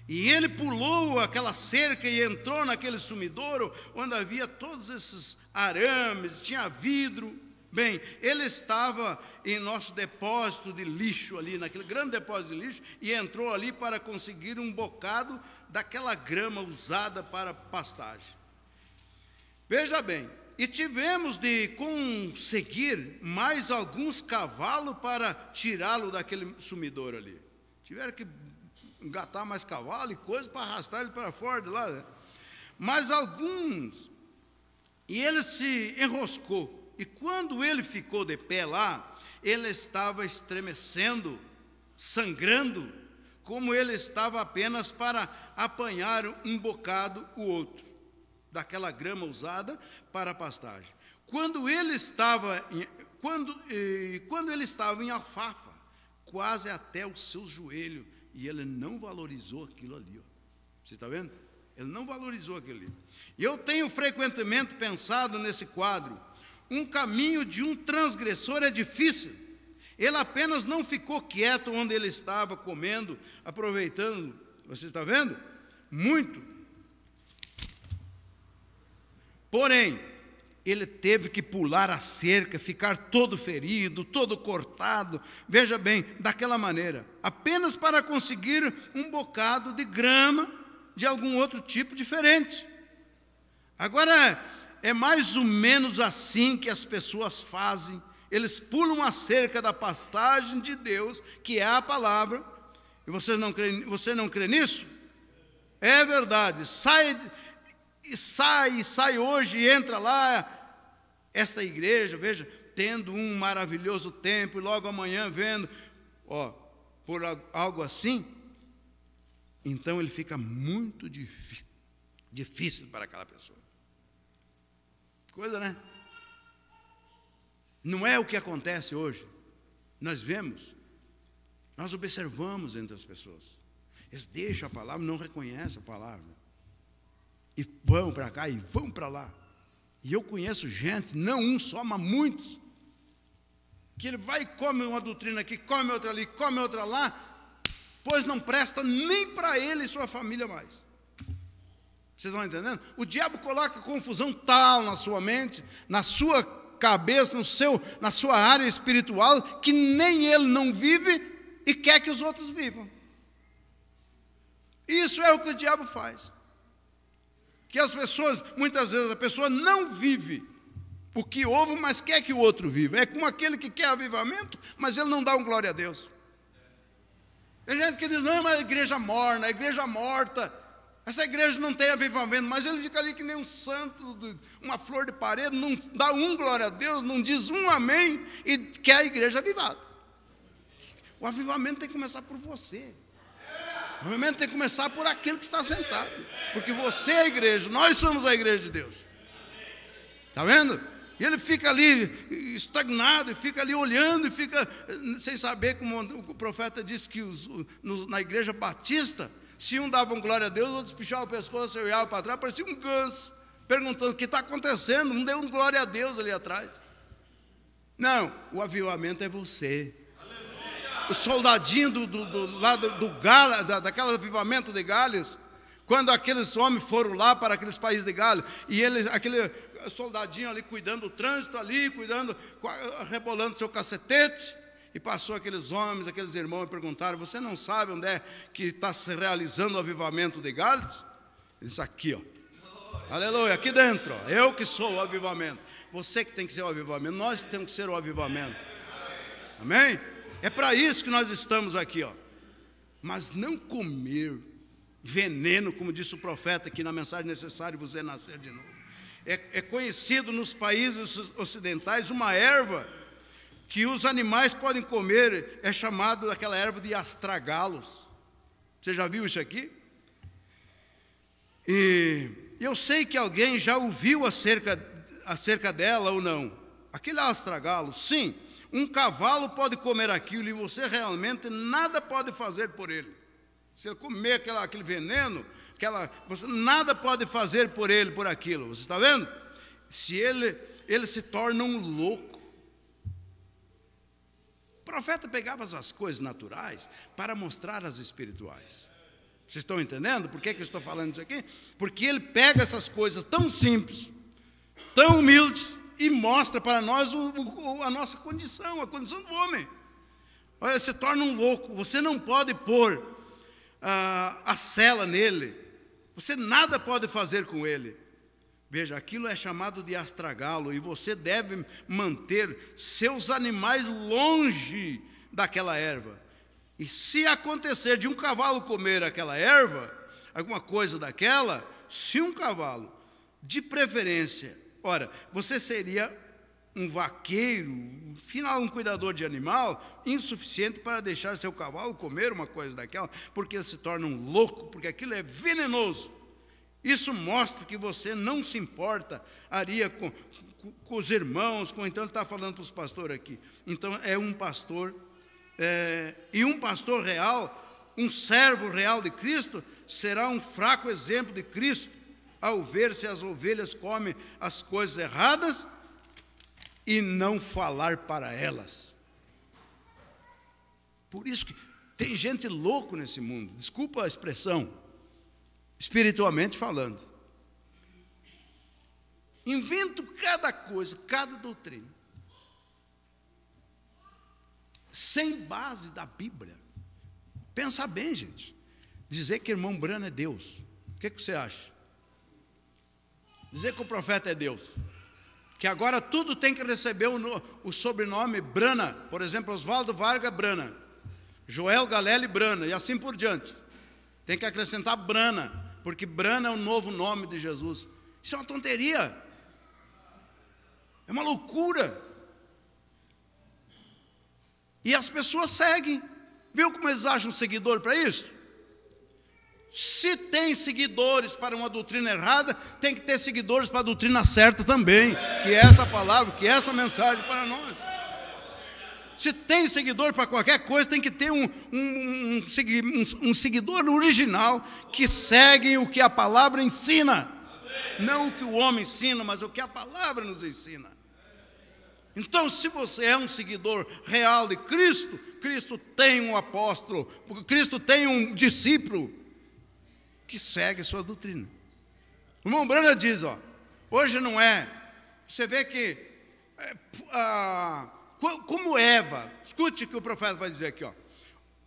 S1: E ele pulou aquela cerca e entrou naquele sumidouro, onde havia todos esses arames, tinha vidro. Bem, ele estava em nosso depósito de lixo ali, naquele grande depósito de lixo, e entrou ali para conseguir um bocado daquela grama usada para pastagem. Veja bem, e tivemos de conseguir mais alguns cavalos para tirá-lo daquele sumidouro ali. Tiveram que engatar mais cavalo e coisa para arrastar ele para fora de lá, né? Mas alguns, e ele se enroscou. E quando ele ficou de pé lá, ele estava estremecendo, sangrando, como ele estava apenas para apanhar um bocado o outro, daquela grama usada para a pastagem. Quando ele estava em alfafa, quase até os seus joelhos, e ele não valorizou aquilo ali. Ó. Você está vendo? Ele não valorizou aquilo ali. E eu tenho frequentemente pensado nesse quadro. Um caminho de um transgressor é difícil. Ele apenas não ficou quieto onde ele estava comendo, aproveitando. Você está vendo? Muito. Porém, ele teve que pular a cerca, ficar todo ferido, todo cortado, veja bem, daquela maneira, apenas para conseguir um bocado de grama de algum outro tipo diferente. Agora, é mais ou menos assim que as pessoas fazem. Eles pulam a cerca da pastagem de Deus, que é a palavra, e você não crê nisso? É verdade, sai hoje e entra lá, esta igreja, veja, tendo um maravilhoso tempo, e logo amanhã vendo, por algo assim, então ele fica muito difícil para aquela pessoa. Coisa, né? Não é o que acontece hoje. Nós vemos, nós observamos entre as pessoas. Eles deixam a palavra, não reconhecem a palavra. E vão para cá e vão para lá. E eu conheço gente, não um só, mas muitos, que ele vai e come uma doutrina aqui, come outra ali, come outra lá, pois não presta nem para ele e sua família mais. Vocês estão entendendo? O diabo coloca confusão tal na sua mente, na sua cabeça, na sua área espiritual, que nem ele não vive e quer que os outros vivam. Isso é o que o diabo faz. Que as pessoas, muitas vezes, a pessoa não vive o que ouve, mas quer que o outro viva. É como aquele que quer avivamento, mas ele não dá um glória a Deus. Tem gente que diz, não, mas a igreja morna, a igreja morta, essa igreja não tem avivamento, mas ele fica ali que nem um santo, uma flor de parede, não dá um glória a Deus, não diz um amém, e quer a igreja avivada. O avivamento tem que começar por você. O avivamento tem que começar por aquele que está sentado, porque você é a igreja, nós somos a igreja de Deus. Está vendo? E ele fica ali estagnado, e fica ali olhando, e fica sem saber, como o profeta disse que na igreja batista, se um dava glória a Deus, o outro pichava o pescoço, eu olhava para trás, parecia um ganso, perguntando o que está acontecendo, não deu um glória a Deus ali atrás. Não, o avivamento é você. O soldadinho daquele avivamento de Gales, quando aqueles homens foram lá para aqueles países de Gales, e aquele soldadinho ali cuidando do trânsito ali, rebolando seu cacetete, e passou aqueles homens, aqueles irmãos, e perguntaram, você não sabe onde é que está se realizando o avivamento de Gales? Ele disse, aqui, ó. Aleluia, aqui dentro, ó, eu que sou o avivamento. Você que tem que ser o avivamento, nós que temos que ser o avivamento. Amém? É para isso que nós estamos aqui, ó. Mas não comer veneno, como disse o profeta aqui na mensagem, necessário vos é nascer de novo. É conhecido nos países ocidentais uma erva que os animais podem comer, é chamado daquela erva de astragalos. Você já viu isso aqui? E eu sei que alguém já ouviu acerca dela ou não. Aquele astragalo, sim. Um cavalo pode comer aquilo e você realmente nada pode fazer por ele. Se ele comer aquele veneno, você nada pode fazer por ele, por aquilo. Você está vendo? Se ele ele se torna um louco. O profeta pegava as coisas naturais para mostrar as espirituais. Vocês estão entendendo por que eu estou falando isso aqui? Porque ele pega essas coisas tão simples, tão humildes, e mostra para nós a nossa condição, a condição do homem. Olha, se torna um louco. Você não pode pôr a cela nele. Você nada pode fazer com ele. Veja, aquilo é chamado de astragá-lo, e você deve manter seus animais longe daquela erva. E se acontecer de um cavalo comer aquela erva, alguma coisa daquela, se um cavalo, de preferência, ora, você seria um vaqueiro, um cuidador de animal, insuficiente para deixar seu cavalo comer uma coisa daquela, porque ele se torna um louco, porque aquilo é venenoso. Isso mostra que você não se importaria com os irmãos, então ele está falando para os pastores aqui. Então é um pastor, e um pastor real, um servo real de Cristo, será um fraco exemplo de Cristo, ao ver se as ovelhas comem as coisas erradas e não falar para elas. Por isso que tem gente louco nesse mundo, desculpa a expressão, espiritualmente falando. Invento cada coisa, cada doutrina, sem base da Bíblia. Pensa bem, gente. Dizer que irmão Branham é Deus, o que você acha? Dizer que o profeta é Deus, que agora tudo tem que receber o sobrenome Branham, por exemplo, Oswaldo Vargas Branham, Joel Galelli Branham, e assim por diante. Tem que acrescentar Branham, porque Branham é o novo nome de Jesus. Isso é uma tonteria, é uma loucura. E as pessoas seguem. Viu como eles acham seguidor para isso? Se tem seguidores para uma doutrina errada, tem que ter seguidores para a doutrina certa também, que é essa palavra, que é essa mensagem para nós. Se tem seguidor para qualquer coisa, tem que ter um seguidor original, que segue o que a palavra ensina. Não o que o homem ensina, mas o que a palavra nos ensina. Então, se você é um seguidor real de Cristo, Cristo tem um apóstolo, Cristo tem um discípulo que segue sua doutrina. O irmão Branham diz, hoje não é, você vê que, como Eva, escute o que o profeta vai dizer aqui,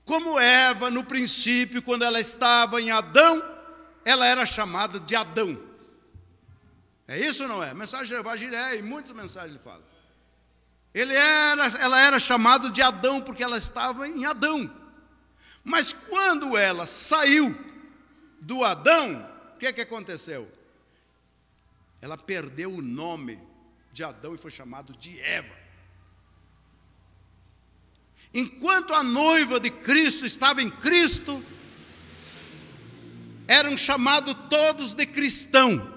S1: como Eva, no princípio, quando ela estava em Adão, ela era chamada de Adão. É isso ou não é? A mensagem de Evangiré, e muitas mensagens ele fala. Ela era chamada de Adão, porque ela estava em Adão. Mas quando ela saiu do Adão, o que aconteceu? Ela perdeu o nome de Adão e foi chamado de Eva. Enquanto a noiva de Cristo estava em Cristo, eram chamados todos de cristão.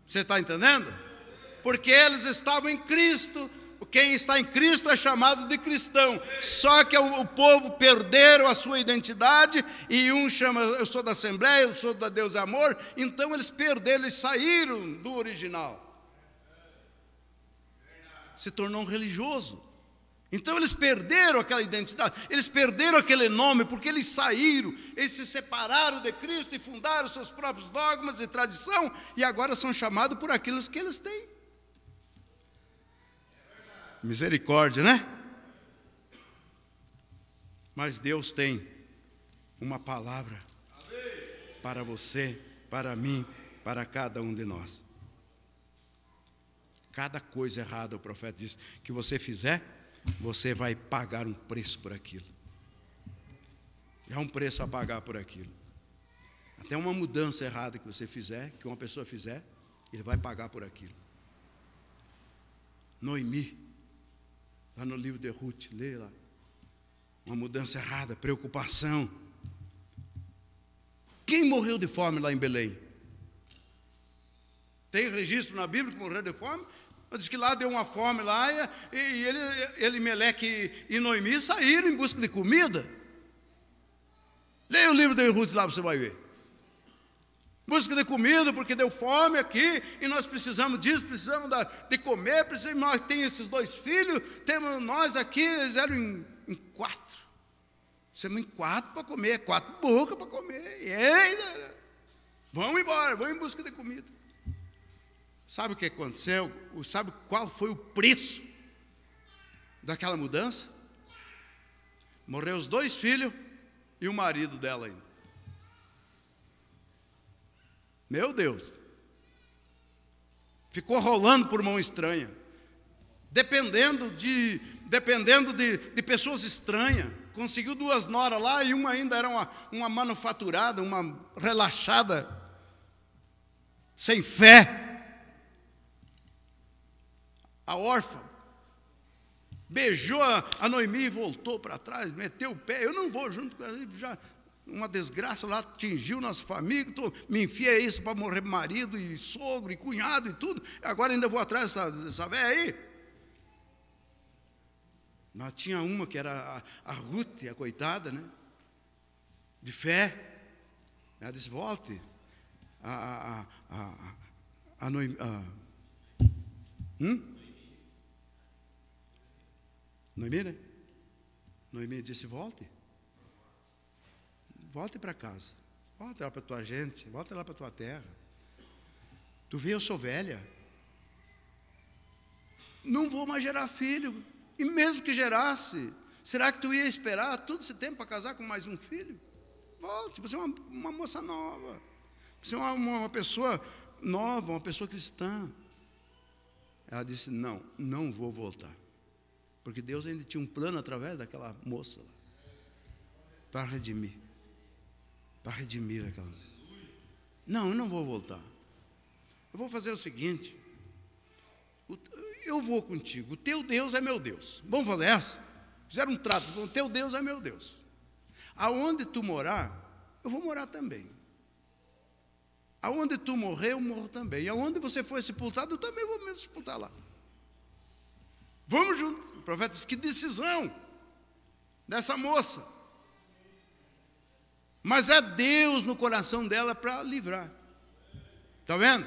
S1: Você está entendendo? Porque eles estavam em Cristo. Quem está em Cristo é chamado de cristão. Só que o povo perderam a sua identidade, e um chama, eu sou da Assembleia, eu sou da Deus é Amor. Então eles perderam, eles saíram do original. Se tornou um religioso. Então eles perderam aquela identidade, eles perderam aquele nome, porque eles saíram, eles se separaram de Cristo e fundaram seus próprios dogmas e tradição, e agora são chamados por aquilo que eles têm. Misericórdia, né? Mas Deus tem uma palavra para você, para mim, para cada um de nós. Cada coisa errada, o profeta diz, que você fizer, você vai pagar um preço por aquilo. Há um preço a pagar por aquilo. Até uma mudança errada que você fizer, que uma pessoa fizer, ele vai pagar por aquilo. Noemi, lá no livro de Ruth, lê lá. Uma mudança errada, preocupação. Quem morreu de fome lá em Belém? Tem registro na Bíblia que morreu de fome? Diz que lá deu uma fome lá, e Elimeleque e Noemi saíram em busca de comida. Leia o livro de Ruth lá, você vai ver. busca de comida, porque deu fome aqui, e nós precisamos disso, precisamos de comer, nós temos esses 2 filhos, temos nós aqui, eles eram em 4. Somos em 4 para comer, 4 bocas para comer. E aí, vamos embora, vamos em busca de comida. Sabe o que aconteceu? Sabe qual foi o preço daquela mudança? Morreu os 2 filhos e o marido dela ainda. Meu Deus. Ficou rolando por mão estranha. Dependendo de pessoas estranhas. Conseguiu 2 noras lá e uma ainda era uma manufaturada, uma relaxada, sem fé. A órfã beijou a Noemi e voltou para trás, meteu o pé. Eu não vou junto com ela, já uma desgraça lá atingiu nossa família, me enfia isso para morrer marido e sogro e cunhado e tudo. Agora ainda vou atrás dessa velha aí. Mas tinha uma que era a Ruth, a coitada, né? De fé. Ela disse: volte. A Noemi. Noemi, né? Noemi disse: volte. Volte para casa. Volte lá para a tua gente. Volte lá para a tua terra. Tu vê, eu sou velha. Não vou mais gerar filho. E mesmo que gerasse, será que tu ia esperar todo esse tempo para casar com mais um filho? Volte. Você é uma moça nova. Você é uma pessoa nova, uma pessoa cristã. Ela disse: não vou voltar. Porque Deus ainda tinha um plano através daquela moça lá, para redimir aquela. Não, eu não vou voltar. Eu vou fazer o seguinte: eu vou contigo, o teu Deus é meu Deus. Vamos fazer essa? Fizeram um trato: o teu Deus é meu Deus. Aonde tu morar, eu vou morar também. Aonde tu morrer, eu morro também. E aonde você foi sepultado, eu também vou me sepultar lá. Vamos juntos. O profeta disse: que decisão dessa moça. Mas é Deus no coração dela para livrar. Está vendo?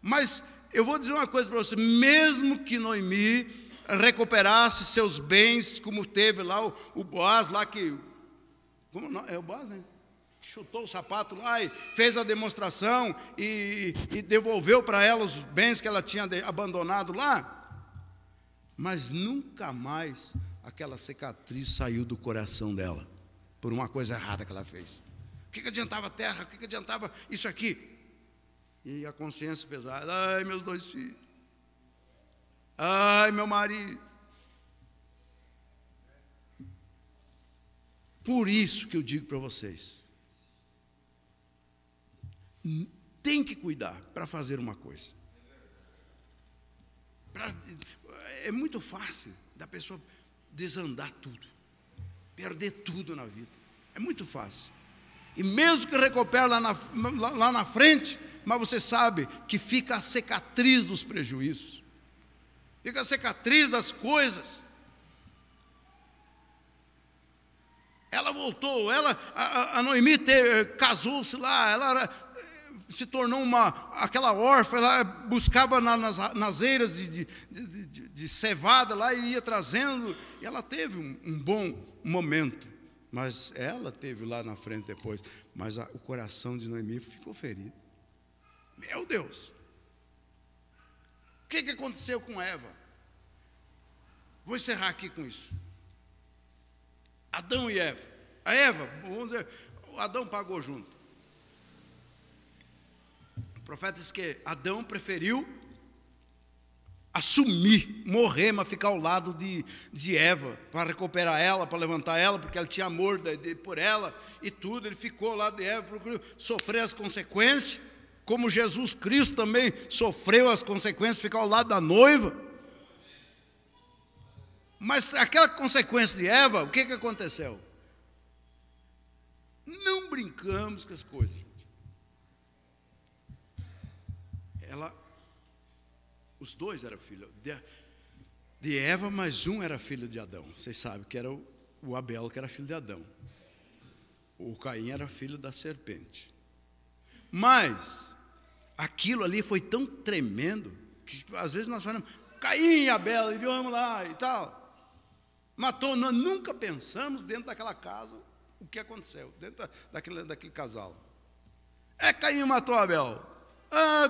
S1: Mas eu vou dizer uma coisa para você: mesmo que Noemi recuperasse seus bens, como teve lá o Boaz, lá que. Como não? É o Boaz, né? Que chutou o sapato lá e fez a demonstração e devolveu para ela os bens que ela tinha abandonado lá. Mas nunca mais aquela cicatriz saiu do coração dela, por uma coisa errada que ela fez. O que adiantava a terra? O que adiantava isso aqui? E a consciência pesada: ai, meus 2 filhos. Ai, meu marido. Por isso que eu digo para vocês: tem que cuidar para fazer uma coisa. É muito fácil da pessoa desandar tudo, perder tudo na vida. É muito fácil. E mesmo que recupere lá na frente, mas você sabe que fica a cicatriz dos prejuízos, fica a cicatriz das coisas. Ela voltou, a Noemi casou-se lá, ela se tornou aquela órfã, ela buscava nas eiras de cevada lá e ia trazendo, e ela teve um bom momento, mas ela teve lá na frente depois, mas o coração de Noemi ficou ferido. Meu Deus! O que aconteceu com Eva? Vou encerrar aqui com isso. Adão e Eva. A Eva, vamos dizer, o Adão pagou junto. O profeta diz que Adão preferiu assumir, morrer, mas ficar ao lado de Eva, para recuperar ela, para levantar ela, porque ele tinha amor por ela e tudo. Ele ficou ao lado de Eva, procurou sofrer as consequências, como Jesus Cristo também sofreu as consequências, ficar ao lado da noiva. Mas aquela consequência de Eva, o que aconteceu? Não brincamos com as coisas. Os 2 eram filhos de Eva, mas um era filho de Adão. Vocês sabem que era o Abel, que era filho de Adão. O Caim era filho da serpente. Mas aquilo ali foi tão tremendo que às vezes nós falamos, Caim e Abel, e vamos lá e tal. Matou, nós nunca pensamos dentro daquela casa o que aconteceu, dentro daquele casal. Caim matou Abel.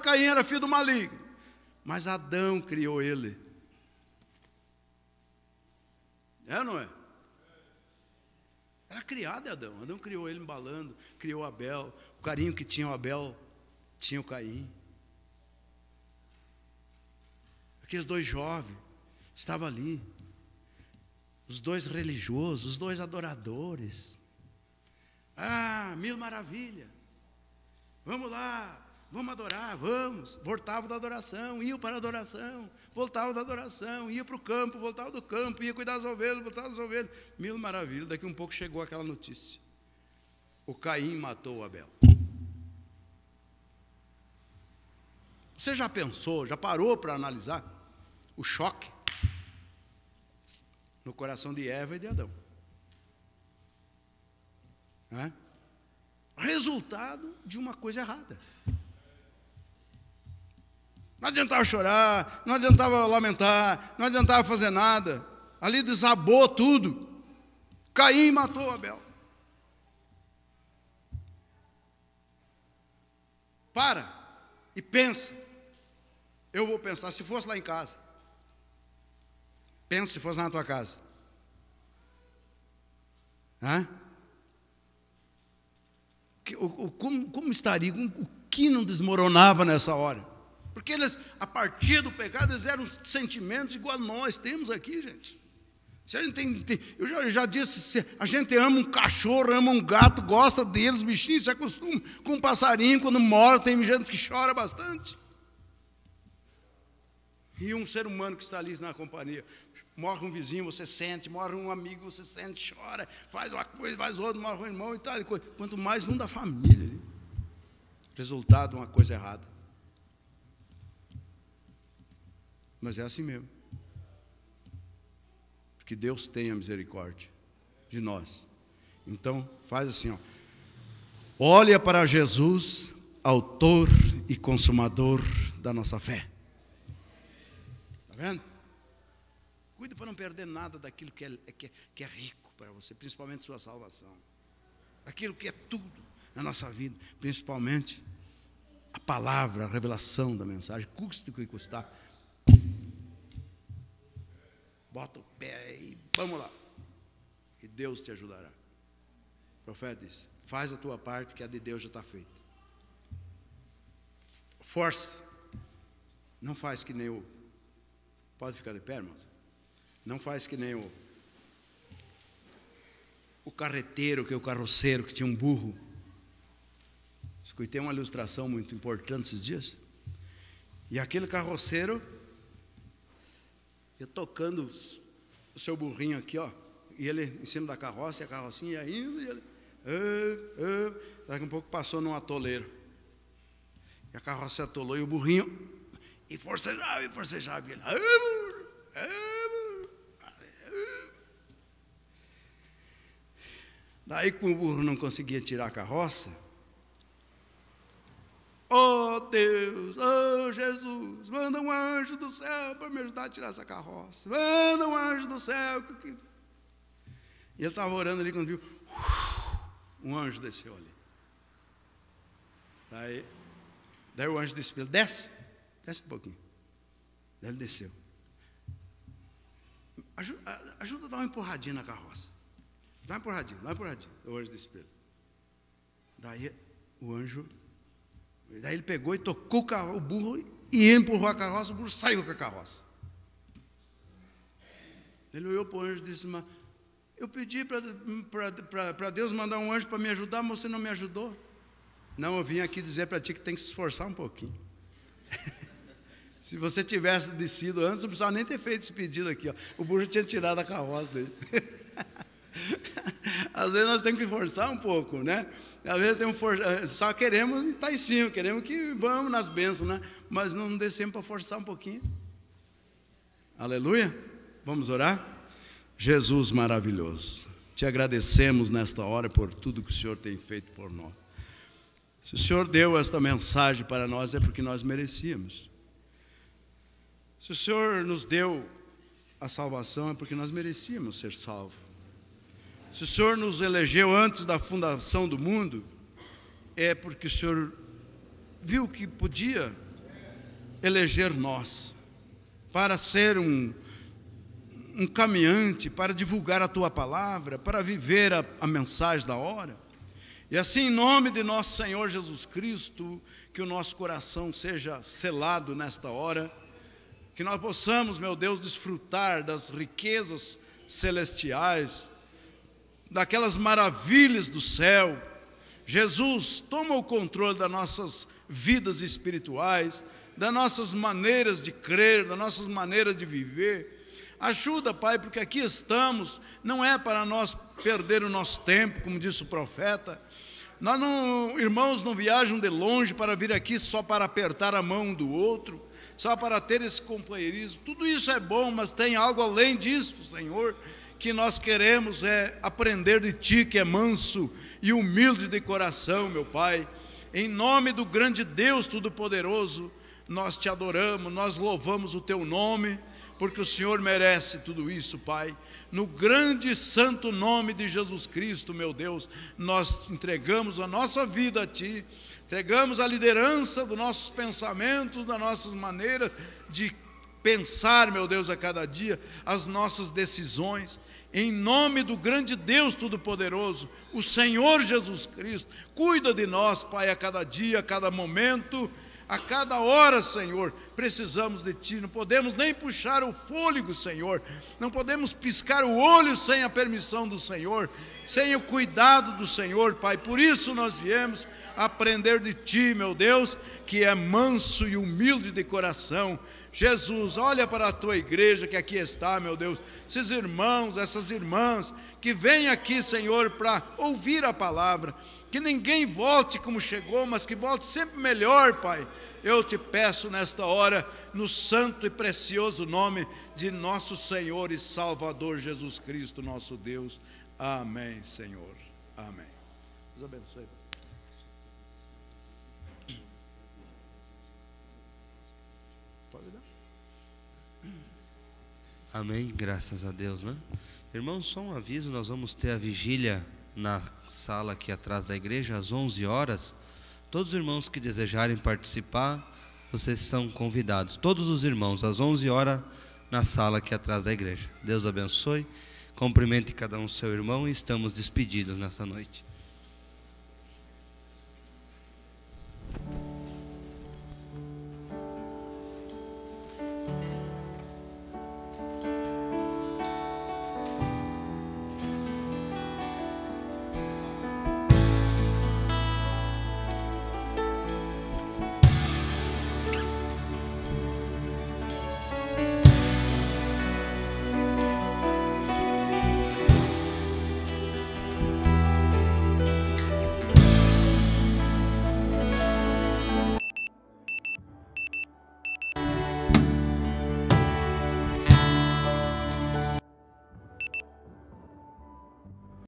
S1: Caim era filho do maligno. Mas Adão criou ele. É ou não é? Era criado de Adão. Adão criou ele embalando, criou Abel. O carinho que tinha o Abel, tinha o Caim. Aqueles dois jovens estavam ali. Os dois religiosos, os dois adoradores. Mil maravilha. Vamos lá, vamos adorar, vamos. Voltavam da adoração, iam para a adoração. Voltavam da adoração, iam para o campo, voltavam do campo, iam cuidar das ovelhas, voltavam das ovelhas. Mil maravilha. Daqui um pouco chegou aquela notícia. O Caim matou o Abel. Você já pensou, já parou para analisar o choque no coração de Eva e de Adão? Resultado de uma coisa errada. Não adiantava chorar, não adiantava lamentar, não adiantava fazer nada. Ali desabou tudo. Caim matou Abel. Para e pensa. Eu vou pensar, se fosse lá em casa. Pensa se fosse na tua casa. Como estaria? O que não desmoronava nessa hora? Porque eles, a partir do pecado, eles eram sentimentos igual a nós temos aqui, gente. Se a gente eu já disse, se a gente ama um cachorro, ama um gato, gosta deles, os bichinhos se acostumam com um passarinho, quando morre, tem gente que chora bastante. E um ser humano que está ali na companhia, morre um vizinho, você sente, morre um amigo, você sente, chora, faz uma coisa, faz outra, morre um irmão e tal. Quanto mais um da família. Resultado, uma coisa errada. Mas é assim mesmo. Porque Deus tenha misericórdia de nós. Então, faz assim, olha para Jesus, autor e consumador da nossa fé. Está vendo? Cuide para não perder nada daquilo que é rico para você, principalmente sua salvação. Aquilo que é tudo na nossa vida, principalmente a palavra, a revelação da mensagem, custe o que custar. Bota o pé e vamos lá. E Deus te ajudará. O profeta disse, faz a tua parte, que a de Deus já está feita. Força. Não faz que nem o... Pode ficar de pé, irmãos? Não faz que nem o carreteiro, que é o carroceiro, que tinha um burro. Escutei uma ilustração muito importante esses dias. E aquele carroceiro ia tocando o seu burrinho aqui, e ele em cima da carroça, e a carrocinha ia indo, e ele... Daqui a pouco passou num atoleiro. E a carroça atolou, e o burrinho... E forcejava, e ele... Daí, como o burro não conseguia tirar a carroça, Deus, Jesus, manda um anjo do céu para me ajudar a tirar essa carroça. Manda um anjo do céu. E ele estava orando ali quando viu, um anjo desceu ali. Daí o anjo disse para ele, desce um pouquinho. Daí ele desceu. Ajuda a dar uma empurradinha na carroça. Dá uma empurradinha. O anjo disse para ele. Daí o anjo... Daí ele pegou e tocou o burro e empurrou a carroça, o burro saiu com a carroça. Ele olhou para o anjo e disse, mas eu pedi para Deus mandar um anjo para me ajudar, mas você não me ajudou. Não, eu vim aqui dizer para ti que tem que se esforçar um pouquinho. Se você tivesse descido antes, não precisava nem ter feito esse pedido aqui. O burro tinha tirado a carroça dele. Às vezes nós temos que forçar um pouco, né? Às vezes só queremos estar em cima, queremos que vamos nas bênçãos, né? Mas não descemos para forçar um pouquinho. Aleluia. Vamos orar? Jesus maravilhoso, te agradecemos nesta hora por tudo que o Senhor tem feito por nós. Se o Senhor deu esta mensagem para nós, é porque nós merecíamos. Se o Senhor nos deu a salvação, é porque nós merecíamos ser salvos. Se o Senhor nos elegeu antes da fundação do mundo, é porque o Senhor viu que podia eleger nós para ser um caminhante, para divulgar a Tua palavra, para viver a mensagem da hora. E assim, em nome de nosso Senhor Jesus Cristo, que o nosso coração seja selado nesta hora, que nós possamos, meu Deus, desfrutar das riquezas celestiais, daquelas maravilhas do céu. Jesus, toma o controle das nossas vidas espirituais, das nossas maneiras de crer, das nossas maneiras de viver. Ajuda, Pai, porque aqui estamos, não é para nós perder o nosso tempo, como disse o profeta. Nós não, irmãos, não viajam de longe para vir aqui só para apertar a mão do outro, só para ter esse companheirismo. Tudo isso é bom, mas tem algo além disso, Senhor, que nós queremos aprender de Ti, que é manso e humilde de coração, meu Pai. Em nome do grande Deus Todo-Poderoso, nós Te adoramos, nós louvamos o Teu nome, porque o Senhor merece tudo isso, Pai. No grande e santo nome de Jesus Cristo, meu Deus, nós entregamos a nossa vida a Ti, entregamos a liderança dos nossos pensamentos, das nossas maneiras de pensar, meu Deus, a cada dia, as nossas decisões. Em nome do grande Deus Todo-Poderoso, o Senhor Jesus Cristo, cuida de nós, Pai, a cada dia, a cada momento, a cada hora, Senhor. Precisamos de Ti, não podemos nem puxar o fôlego, Senhor, não podemos piscar o olho sem a permissão do Senhor, sem o cuidado do Senhor, Pai. Por isso nós viemos aprender de Ti, meu Deus, que é manso e humilde de coração. Jesus, olha para a Tua igreja que aqui está, meu Deus, esses irmãos, essas irmãs que vêm aqui, Senhor, para ouvir a palavra, que ninguém volte como chegou, mas que volte sempre melhor, Pai. Eu Te peço nesta hora, no santo e precioso nome de nosso Senhor e Salvador Jesus Cristo, nosso Deus. Amém, Senhor. Amém. Deus abençoe.
S2: Amém, graças a Deus, né? Irmãos, só um aviso, nós vamos ter a vigília na sala aqui atrás da igreja, às 11 horas. Todos os irmãos que desejarem participar, vocês são convidados. Todos os irmãos, às 11 horas, na sala aqui atrás da igreja. Deus abençoe, cumprimente cada um seu irmão e estamos despedidos nessa noite.